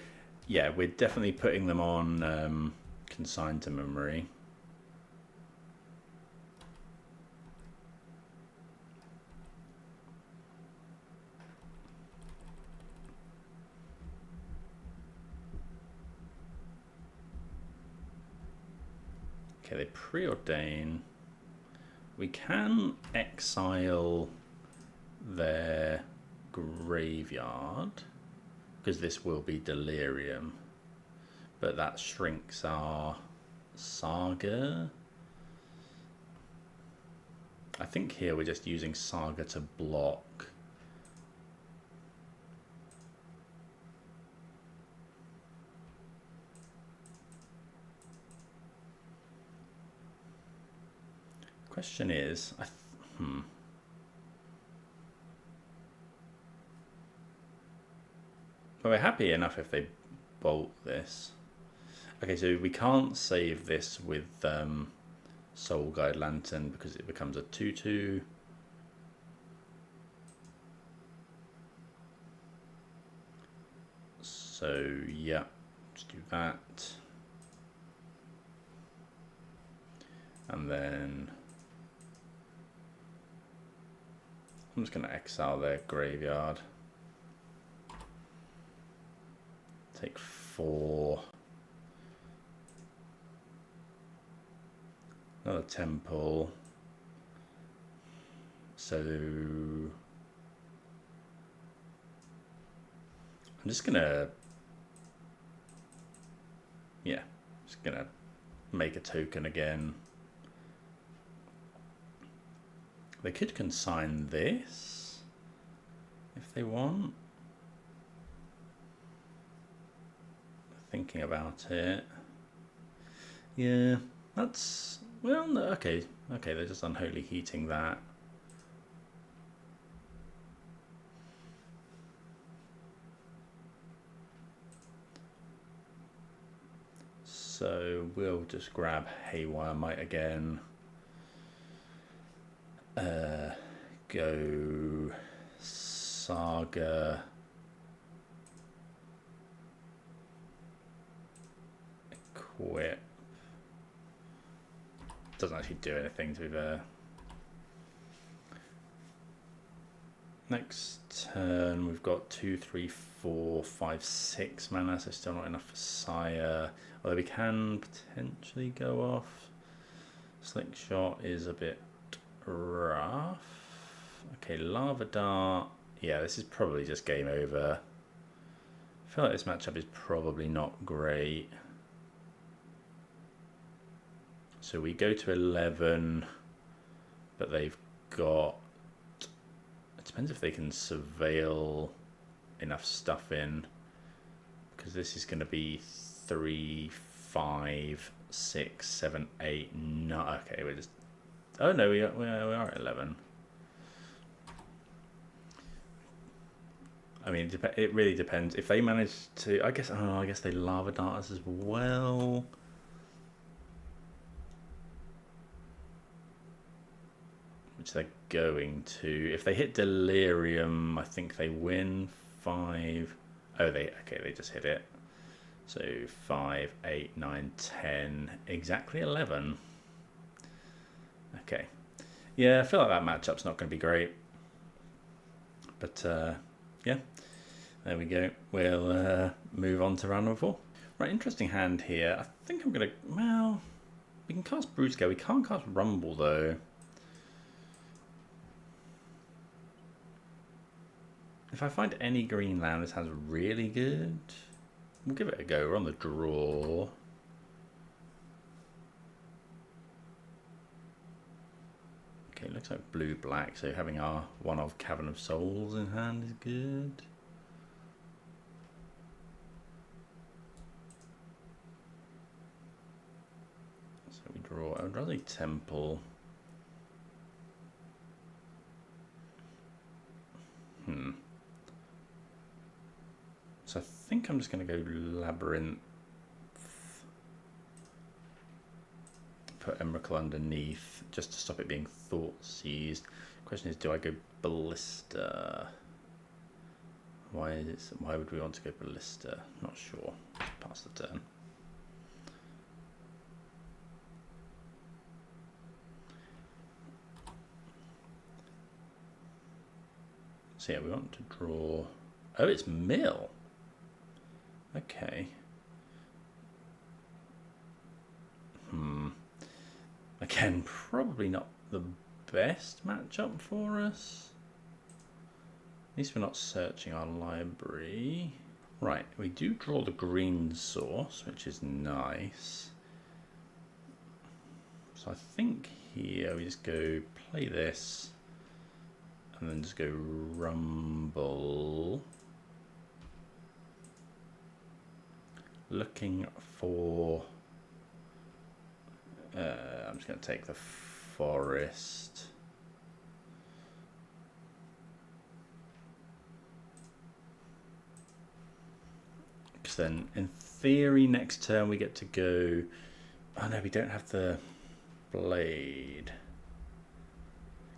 yeah, we're definitely putting them on Consigned to Memory. Okay, they preordain. We can exile their graveyard because this will be Delirium, but that shrinks our Saga. I think here we're just using Saga to block. Question is, well, we're happy enough if they bolt this. Okay, so we can't save this with Soul Guide Lantern because it becomes a 2/2. So yeah, let's do that. And then I'm just going to exile their graveyard. Take 4. Another temple. So I'm just gonna, yeah, just gonna make a token again. They could consign this if they want. Thinking about it. Yeah, that's, well, no, okay, they're just unholy heating that. So we'll just grab Haywire Might again. Go Saga. Equip. Doesn't actually do anything to be fair. Next turn we've got 2, 3, 4, 5, 6 mana, so still not enough for Sire. Although we can potentially go off. Slick Shot is a bit rough. Okay, Lava Dart. Yeah, this is probably just game over. I feel like this matchup is probably not great. So we go to 11, but they've got, it depends if they can surveil enough stuff in, because this is going to be 3, 5, 6, 7, 8, 9. Okay, we're just. Oh no, we are at 11. I mean, it really depends. If they manage to, I guess they lava dart us as well. Which they're going to. If they hit delirium, I think they win 5. Oh, they just hit it. So 5, 8, 9, 10, exactly 11. Okay. Yeah, I feel like that matchup's not going to be great. But yeah, there we go. We'll move on to round number 4. Right, interesting hand here. I think I'm going to, well, we can cast Broodscale. We can't cast Rumble though. If I find any green land, this hand's really good. We'll give it a go. We're on the draw. Okay, looks like blue-black, so having our one of Cavern of Souls in hand is good. So we draw a Eldrazi Temple. So I think I'm just going to go Labyrinth. Put Emrakul underneath just to stop it being thought seized. Question is, do I go Ballista? Why would we want to go Ballista? Not sure. Just pass the turn. So yeah, we want to draw. Oh, it's mill. Okay. Again, probably not the best matchup for us. At least we're not searching our library. Right, we do draw the green source, which is nice. So I think here we just go play this, and then just go Rumble. Looking for. I'm just going to take the forest. Because then, in theory, next turn we get to go. Oh no, we don't have the blade.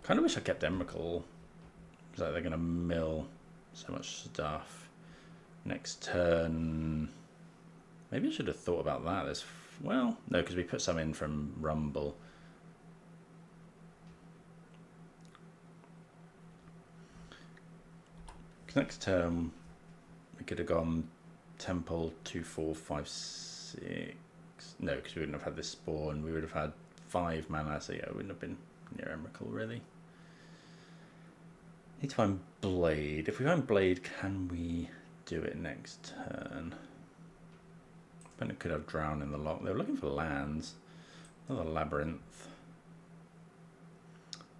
Kind of wish I kept Emrakul. It's like they're going to mill so much stuff. Next turn. Maybe I should have thought about that. Well, no, because we put some in from Rumble. Next turn, we could have gone Temple 2, 4, 5, 6. No, because we wouldn't have had this spawn. We would have had 5 mana, so yeah, it wouldn't have been near Emrakul, really. Need to find Blade. If we find Blade, can we do it next turn? Then it could have Drown in the lock. They were looking for lands. Another Labyrinth.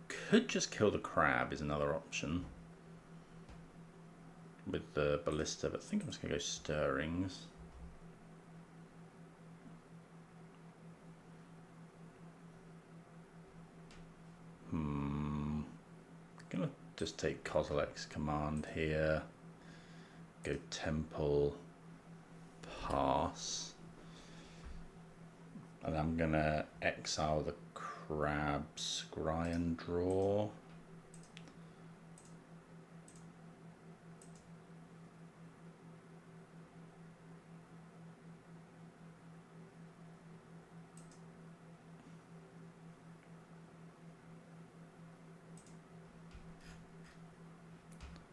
Could just kill the crab is another option. With the Ballista, but I think I'm just going to go Stirrings. Gonna just take Kozilek's command here. Go Temple. Pass. And I'm gonna exile the crab, scry and draw.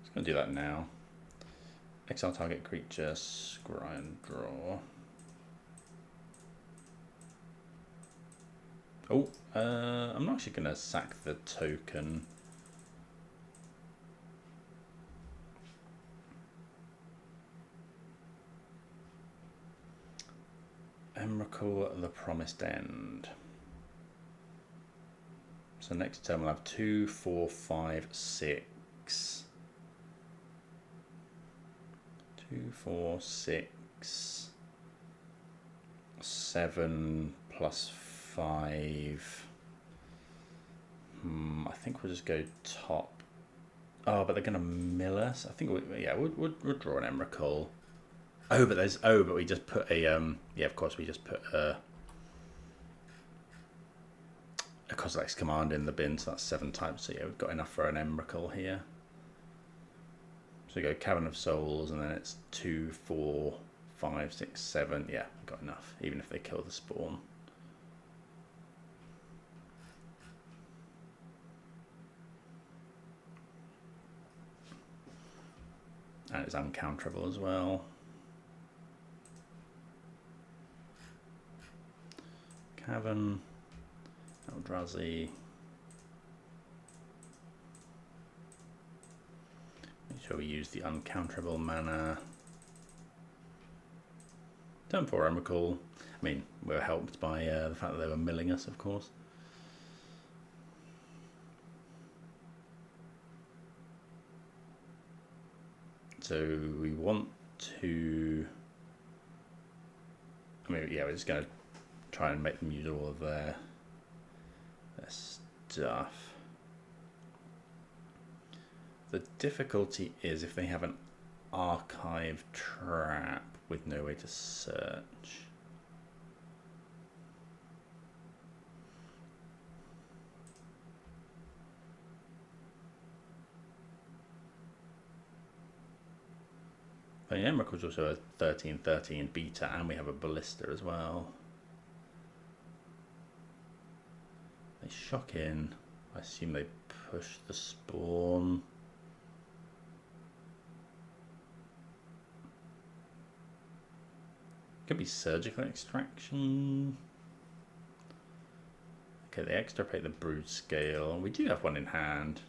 Just gonna do that now. Exile target creature, scry and draw. Oh, I'm not actually going to sack the token. Emrakul, the Promised End. So next turn we'll have 2, 4, 5, 6. 2, 4, 6. 7 plus 5. I think we'll just go top. Oh, but they're going to mill us. I think we'll draw an Emrakul. But we just put a of course we just put a Kozilek's command in the bin, so that's 7 types. So yeah, we've got enough for an Emrakul here. So we go Cavern of Souls, and then it's 2, 4, 5, 6, 7. Yeah, we've got enough, even if they kill the spawn. And it's uncounterable as well. Cavern, Eldrazi. Make sure we use the uncounterable mana. Turn 4 Emrakul. I mean, we were helped by the fact that they were milling us, of course. So we want to. I mean, yeah, we're just going to try and make them use all of their stuff. The difficulty is if they have an archive trap with no way to search. But yeah, Emrakul's also a 13/13 beta, and we have a ballista as well. They shock in. I assume they push the spawn. Could be surgical extraction. Okay, they extirpate the Broodscale. We do have one in hand.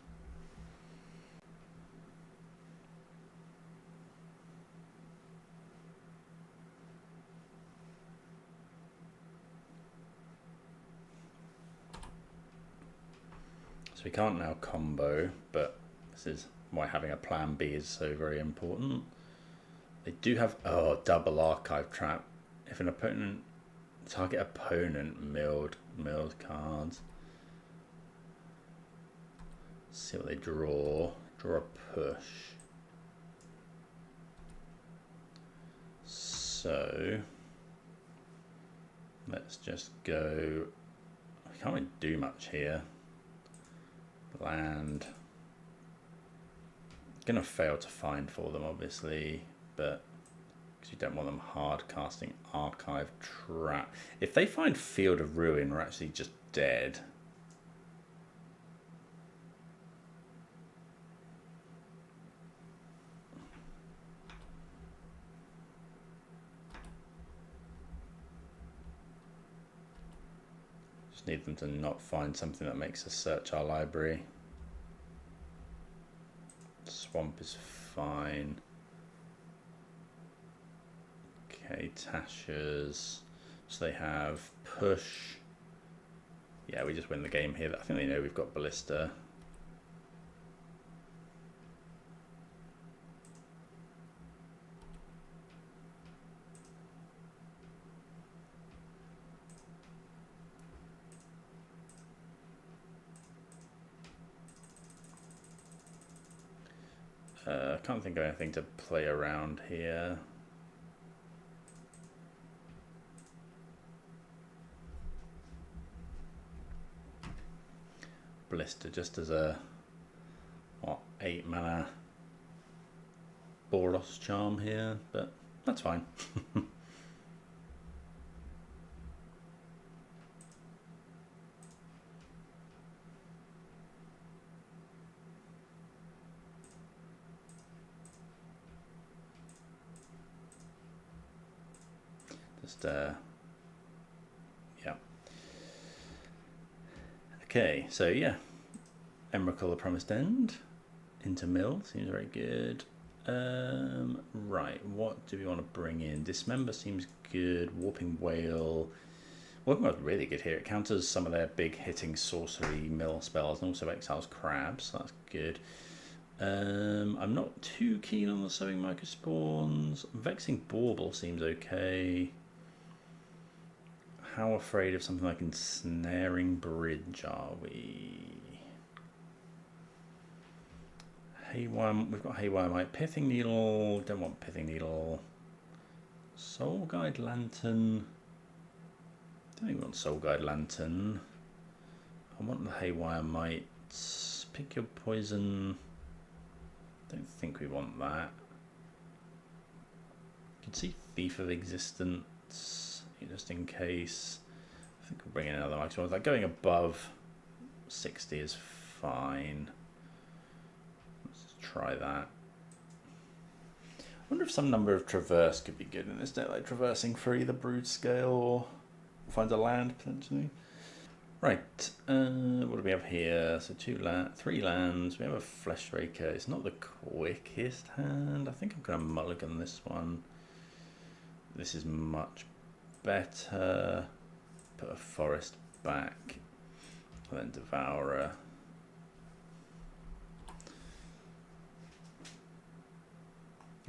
So we can't now combo, but this is why having a plan B is so very important. They do have double archive trap. If an opponent target opponent milled cards. Let's see what they draw. Draw a push. So let's just go. I can't really do much here. Land. Gonna fail to find for them, obviously, but because you don't want them hard casting archive trap. If they find Field of Ruin, we're actually just dead. Just need them to not find something that makes us search our library. Swamp is fine. Okay, Tasha's. So they have push. Yeah, we just win the game here. I think they know we've got Ballista. I can't think of anything to play around here. Ballista just as a 8 mana Boros charm here, but that's fine. Just yeah. Okay, so yeah, Emrakul the Promised End into mill seems very good. Right, what do we want to bring in? Dismember seems good. Warping Whale. Warping Whale's really good here. It counters some of their big hitting sorcery mill spells and also exiles crabs, so that's good. I'm not too keen on the Sowing Microspawns. Vexing Bauble seems okay. how afraid of something like ensnaring bridge are we? Haywire, we've got Haywire Might, Pithing Needle, don't want Pithing Needle. Soul Guide Lantern, don't think we want Soul Guide Lantern. I want the Haywire Might. Pick your poison, don't think we want that. You can see Thief of Existence, just in case. I think we'll bring in another one. So like going above 60 is fine. Let's try that. I wonder if some number of traverse could be good in this deck, like traversing for either Broodscale or find a land potentially. Right, what do we have here? So 3 lands. We have a Flesh Raker. It's not the quickest hand. I think I'm going to mulligan this one. This is much better. Put a Forest back. And then Devourer.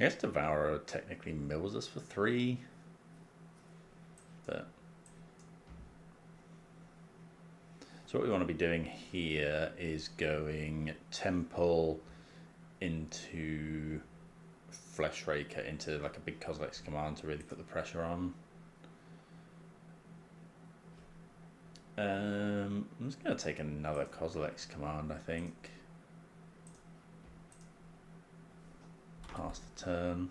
I guess Devourer technically mills us for 3. But so what we want to be doing here is going Temple into Flesh Raker into like a big Kozilek's command to really put the pressure on. I'm just going to take another Kozilek's command, I think. Pass the turn.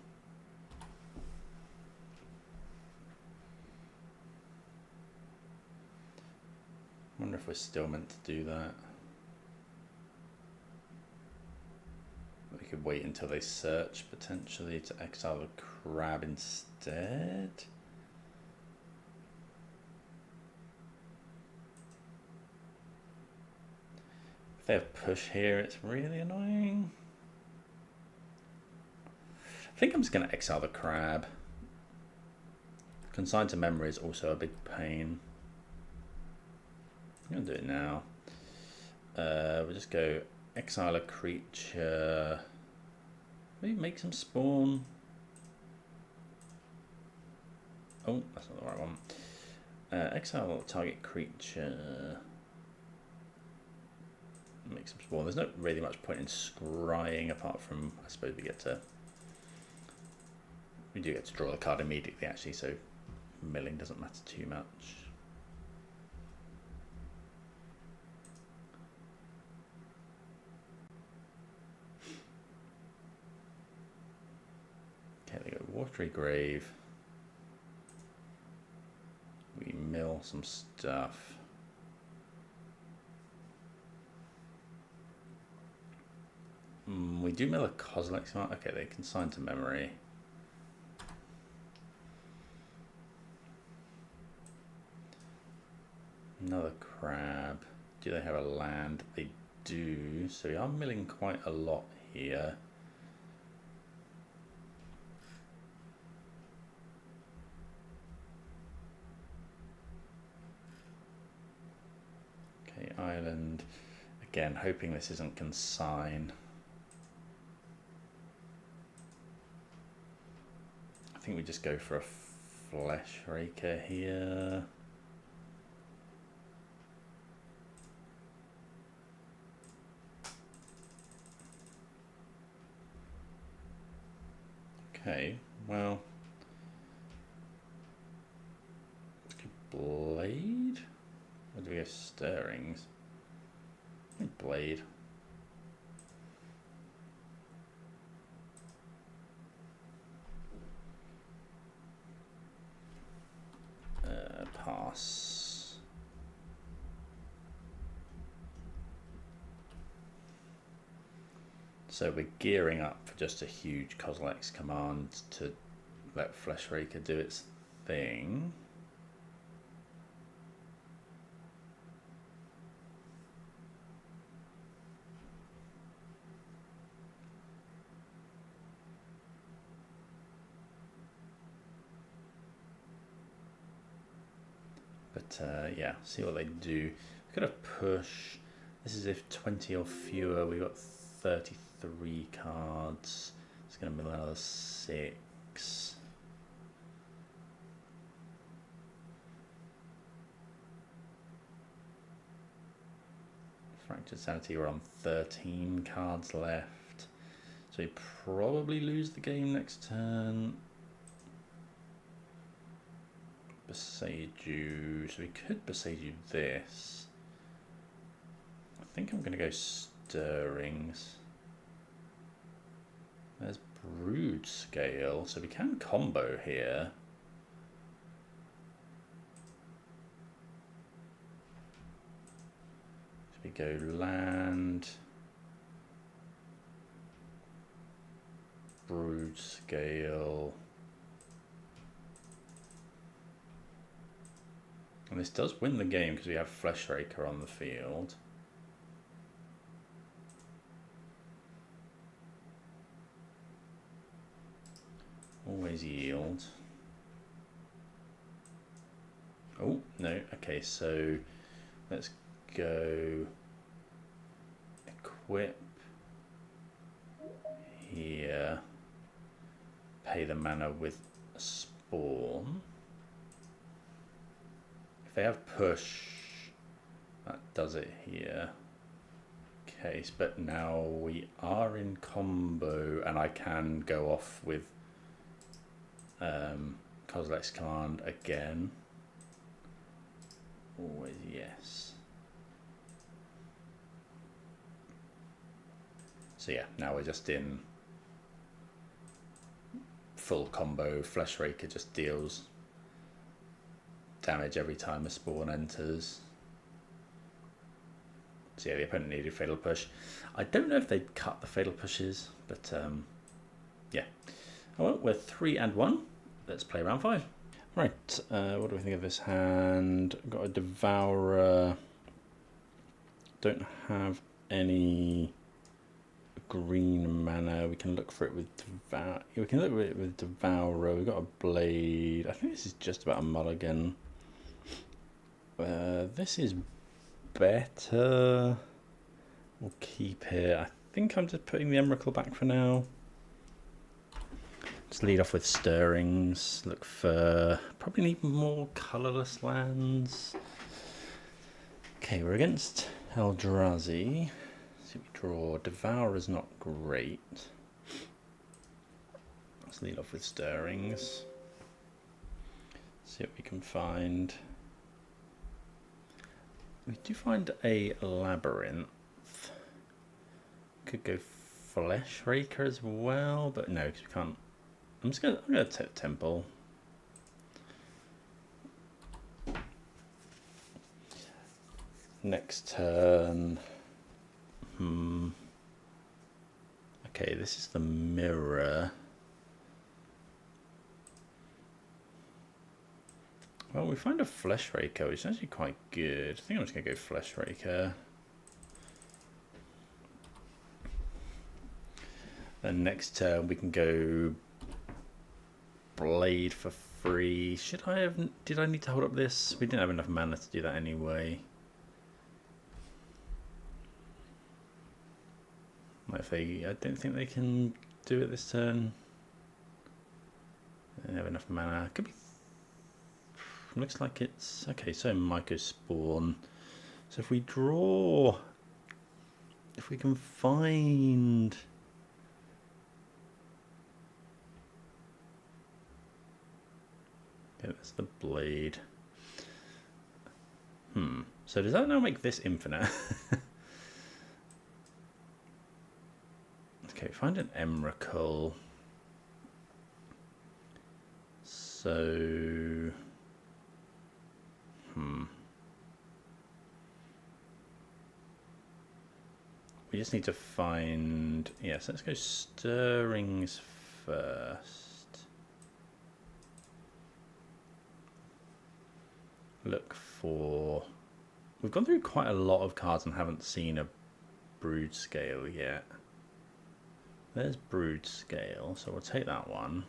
I wonder if we're still meant to do that. We could wait until they search potentially to exile the crab instead. If they have push here, it's really annoying. I think I'm just going to exile the crab. Consign to memory is also a big pain. I'm going to do it now. We'll just go exile a creature. Maybe make some spawn. Oh, that's not the right one. Exile target creature. Make some spawn. There's not really much point in scrying apart from, I suppose we do get to draw the card immediately actually, so milling doesn't matter too much. Okay, they go Watery Grave. We mill some stuff. We do mill a Kozilek's command. Okay, they consign to memory. Another crab. Do they have a land? They do. So we are milling quite a lot here. Okay, island. Again, hoping this isn't consign. I think we just go for a Flesh Raker here. Okay, well, Blade? Or do we have Stirrings? I think Blade. Pass. So we're gearing up for just a huge Kozilek's command to let Flesh Raker do its thing. But yeah, see what they do. We've got a push. This is if 20 or fewer. We've got 33 cards. It's going to be another 6. Fractured Sanity, we're on 13 cards left. So we probably lose the game next turn. Boseiju, so we could Boseiju this. I think I'm going to go Stirrings. There's Broodscale, so we can combo here. So we go land, Broodscale. And this does win the game because we have Fleshraker on the field. Always yield. Oh, no. Okay, so let's go equip here. Pay the mana with a spawn. If they have push, that does it here. Case, but now we are in combo and I can go off with Kozilek's command again. Always yes. So yeah, now we're just in full combo. Fleshraker just deals damage every time a spawn enters. So yeah, the opponent needed Fatal Push. I don't know if they'd cut the Fatal Pushes, but yeah. Oh well, we're 3-1. Let's play round 5. Right, what do we think of this hand? Got a Devourer. Don't have any green mana. We can look for it with Devourer. We can look for it with Devourer. We've got a Blade. I think this is just about a mulligan. This is better. We'll keep it. I think I'm just putting the Emrakul back for now. Let's lead off with Stirrings. Look for, probably need more colourless lands. Okay, we're against Eldrazi. See, we draw. Devourer's not great. Let's lead off with Stirrings. See what we can find. We do find a Labyrinth. Could go Fleshraker as well, but no, because we can't. I'm gonna take Temple. Next turn. Okay, this is the mirror. Well, we find a Fleshraker, which is actually quite good. I think I'm just gonna go Fleshraker. Then next turn we can go Blade for free. Should I have? Did I need to hold up this? We didn't have enough mana to do that anyway. If they, I don't think they can do it this turn. They don't have enough mana. Could be. Looks like it's okay. So Myco Spawn. So if we draw, if we can find. Okay, that's the Blade. So does that now make this infinite? Okay, find an Emrakul. So, we just need to find. Yes, let's go Stirrings first. Look for. We've gone through quite a lot of cards and haven't seen a Broodscale yet. There's Broodscale, so we'll take that one.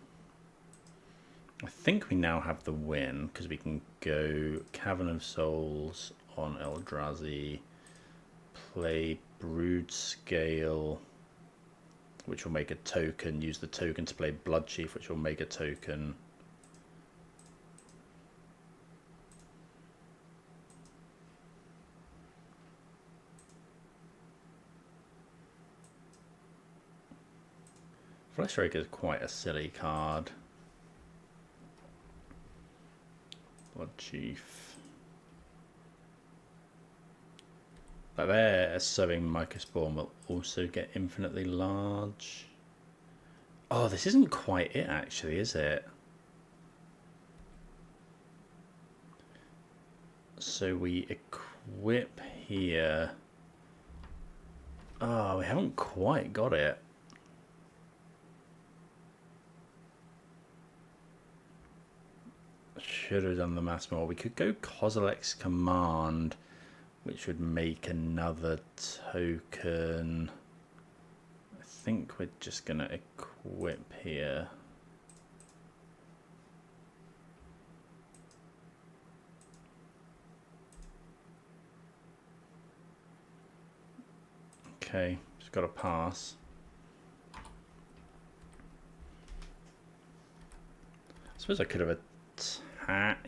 I think we now have the win because we can go Cavern of Souls on Eldrazi, play Broodscale, which will make a token, use the token to play Bloodchief, which will make a token. Flesh Rake is quite a silly card. Blood Chief. Like their Sowing Mycospawn will also get infinitely large. Oh, this isn't quite it actually, is it? So we equip here. Oh, we haven't quite got it. Should have done the mass more. We could go Kozilek's Command, which would make another token. I think we're just going to equip here. Okay, just got to pass. I suppose I could have attacked.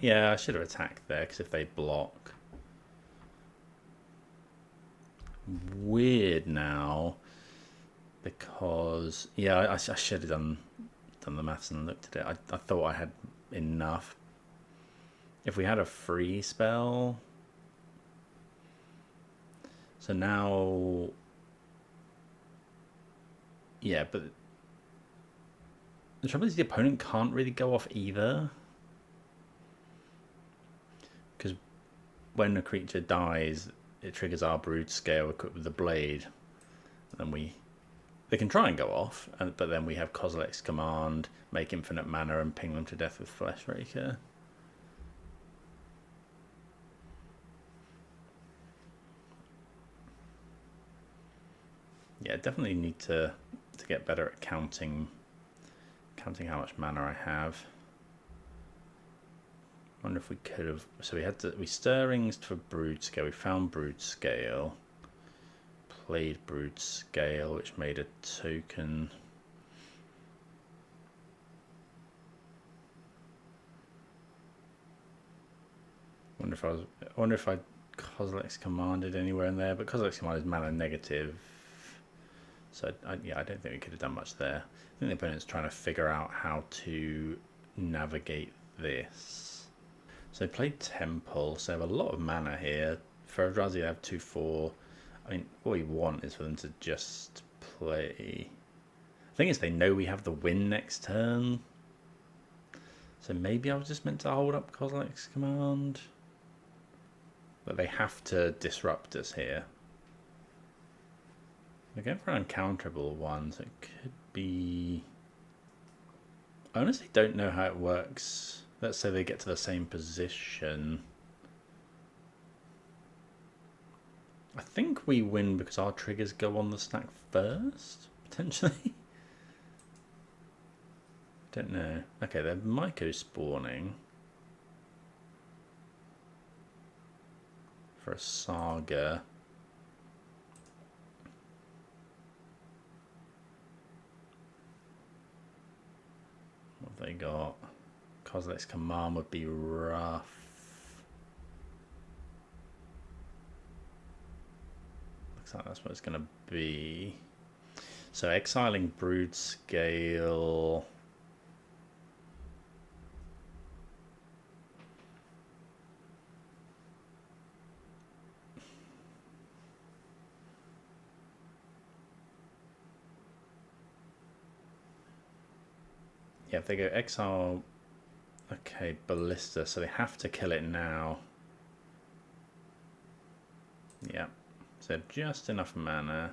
Yeah, I should have attacked there, because if they block. Weird now, because yeah, I should have done the maths and looked at it. I thought I had enough. If we had a free spell, so now, yeah, but the trouble is the opponent can't really go off either, because when a creature dies, it triggers our Broodscale equipped with the blade, and then they can try and go off, but then we have Kozilek's Command, make infinite mana, and ping them to death with Flesh Raker. Yeah, definitely need to get better at counting how much mana I have. I wonder if we could have. So we stirrings for Broodscale. We found Broodscale. Played Broodscale, which made a token. I wonder if I Kozilek's Commanded anywhere in there, but Kozilek's Command is mana negative. So yeah, I don't think we could have done much there. I think the opponent's trying to figure out how to navigate this. So they played Temple, so they have a lot of mana here. For Eldrazi, they have 2/4. I mean, what we want is for them to just play. The thing is, they know we have the win next turn. So maybe I was just meant to hold up Kozilek's Command. But they have to disrupt us here. We're going for an uncounterable one, so it could be. I honestly don't know how it works. Let's say they get to the same position. I think we win because our triggers go on the stack first, potentially. Don't know. Okay, they're Myco spawning for a Saga. What have they got? Kozilek's Command would be rough. Looks like that's what it's going to be. So exiling Broodscale. Yeah, if they go exile. Okay, Ballista, so they have to kill it now. Yeah, so they have just enough mana.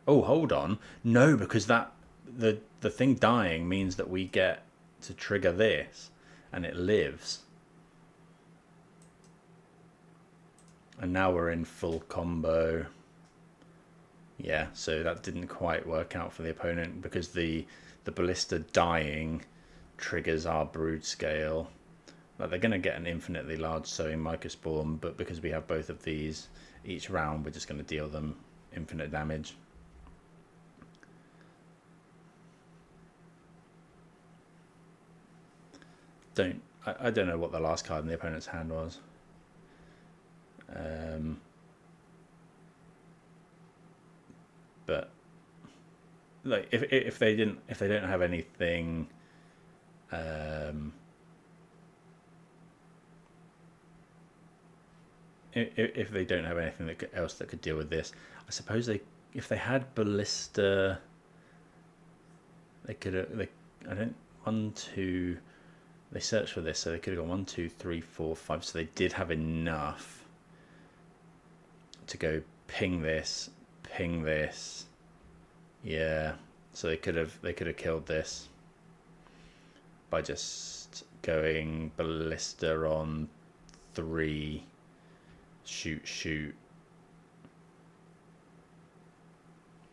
Oh, hold on. No, because the thing dying means that we get to trigger this, and it lives. And now we're in full combo. Yeah, so that didn't quite work out for the opponent because the Ballista dying triggers our Broodscale. Like they're going to get an infinitely large Sowing Mycospawn, but because we have both of these, each round we're just going to deal them infinite damage. I don't know what the last card in the opponent's hand was. But like if they don't have anything, if they don't have anything else that could deal with this, I suppose if they had ballista, they could have. I don't 1, 2. They searched for this, so they could have gone 1, 2, 3, 4, 5. So they did have enough to go ping this. Yeah, so they could have killed this by just going ballista on 3, shoot.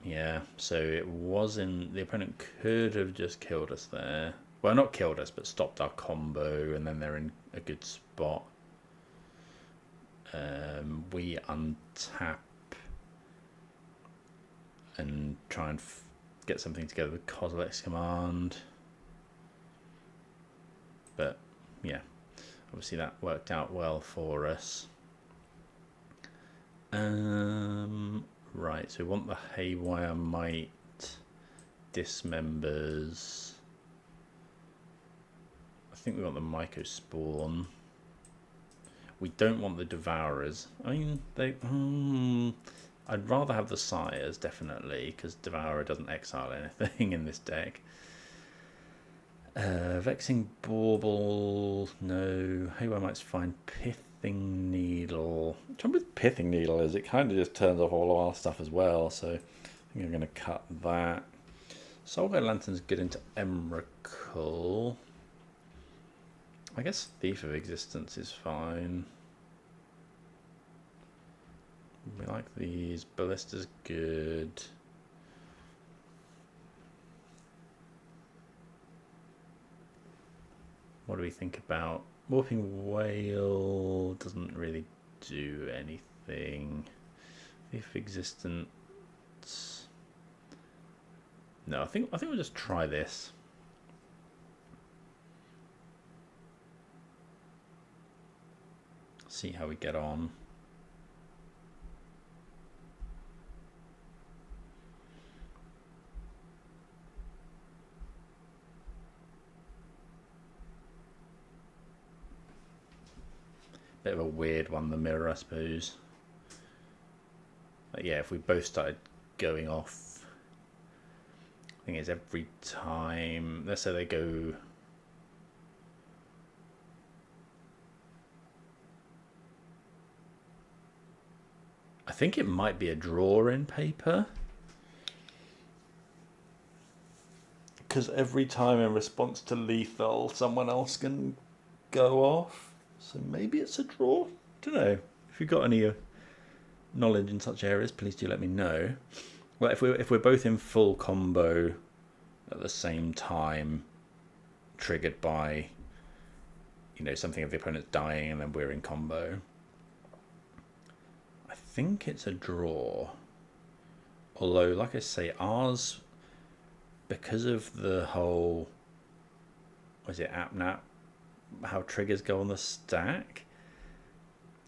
Yeah, so it wasn't. The opponent could have just killed us there. Well, not killed us, but stopped our combo, and then they're in a good spot. We untap and try and get something together with Kozilek's command. But yeah, obviously that worked out well for us. Right, so we want the Haywire Might, Dismembers. I think we want the Myco Spawn. We don't want the Devourers. I mean, I'd rather have the Sires, definitely, because Devourer doesn't exile anything in this deck. Vexing Bauble, no. Haywire Might's fine. Pithing Needle. The trouble with Pithing Needle is it kind of just turns off all of our stuff as well, so I think I'm going to cut that. Soulguide Lantern's good into Emrakul. I guess Thief of Existence is fine. We like these. Ballista's good. What do we think about Warping Whale? Doesn't really do anything. Thief of Existence. No, I think we'll just try this. See how we get on. Bit of a weird one, the mirror, I suppose. But yeah, if we both started going off, I think it's every time. Let's say they go. I think it might be a draw in paper. Because every time in response to lethal, someone else can go off. So maybe it's a draw. Don't know. If you've got any knowledge in such areas, please do let me know. Well, if we're both in full combo at the same time, triggered by, something of the opponent's dying, and then we're in combo, I think it's a draw. Although, like I say, ours, because of the whole, AppNap, how triggers go on the stack,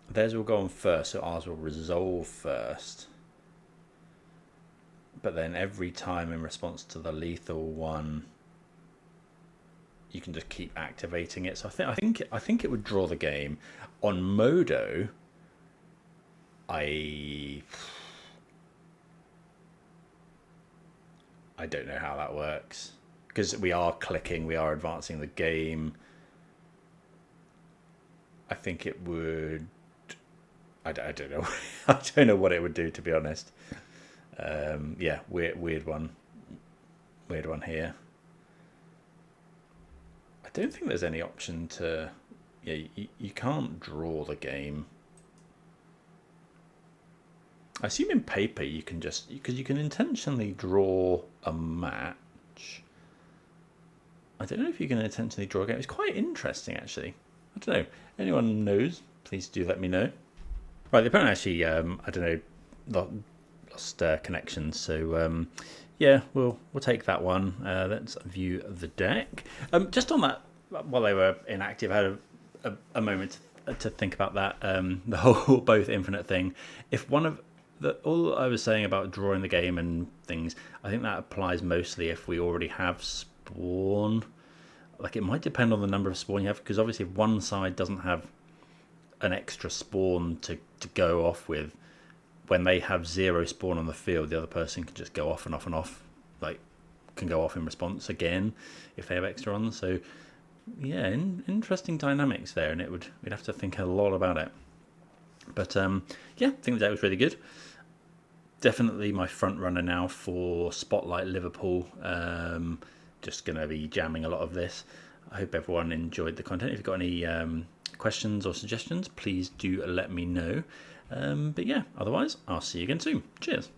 theirs will go on first, so ours will resolve first. But then every time in response to the lethal one, you can just keep activating it. So I think it would draw the game. On Modo, I don't know how that works, because we are clicking, we are advancing the game. I think it would. I don't know. I don't know what it would do, to be honest. Yeah, weird one. Weird one here. I don't think there's any option to. Yeah, you can't draw the game. I assume in paper you can just, because you can intentionally draw a match. I don't know if you can intentionally draw a game. It's quite interesting, actually. I don't know. Anyone knows? Please do let me know. Right, the opponent actually, I don't know, lost connection. So yeah, we'll take that one. Let's view the deck. Just on that, while they were inactive, I had a moment to think about that. The whole both infinite thing. If one of All I was saying about drawing the game and things, I think that applies mostly if we already have spawn. Like, it might depend on the number of spawn you have, because obviously if one side doesn't have an extra spawn to go off with, when they have 0 spawn on the field, the other person can just go off and off and off, like can go off in response again if they have extra on. So yeah, interesting dynamics there, and we'd have to think a lot about it. But yeah, I think that was really good. Definitely my front runner now for Spotlight Liverpool. Just going to be jamming a lot of this. I hope everyone enjoyed the content. If you've got any questions or suggestions, please do let me know. But yeah, otherwise, I'll see you again soon. Cheers.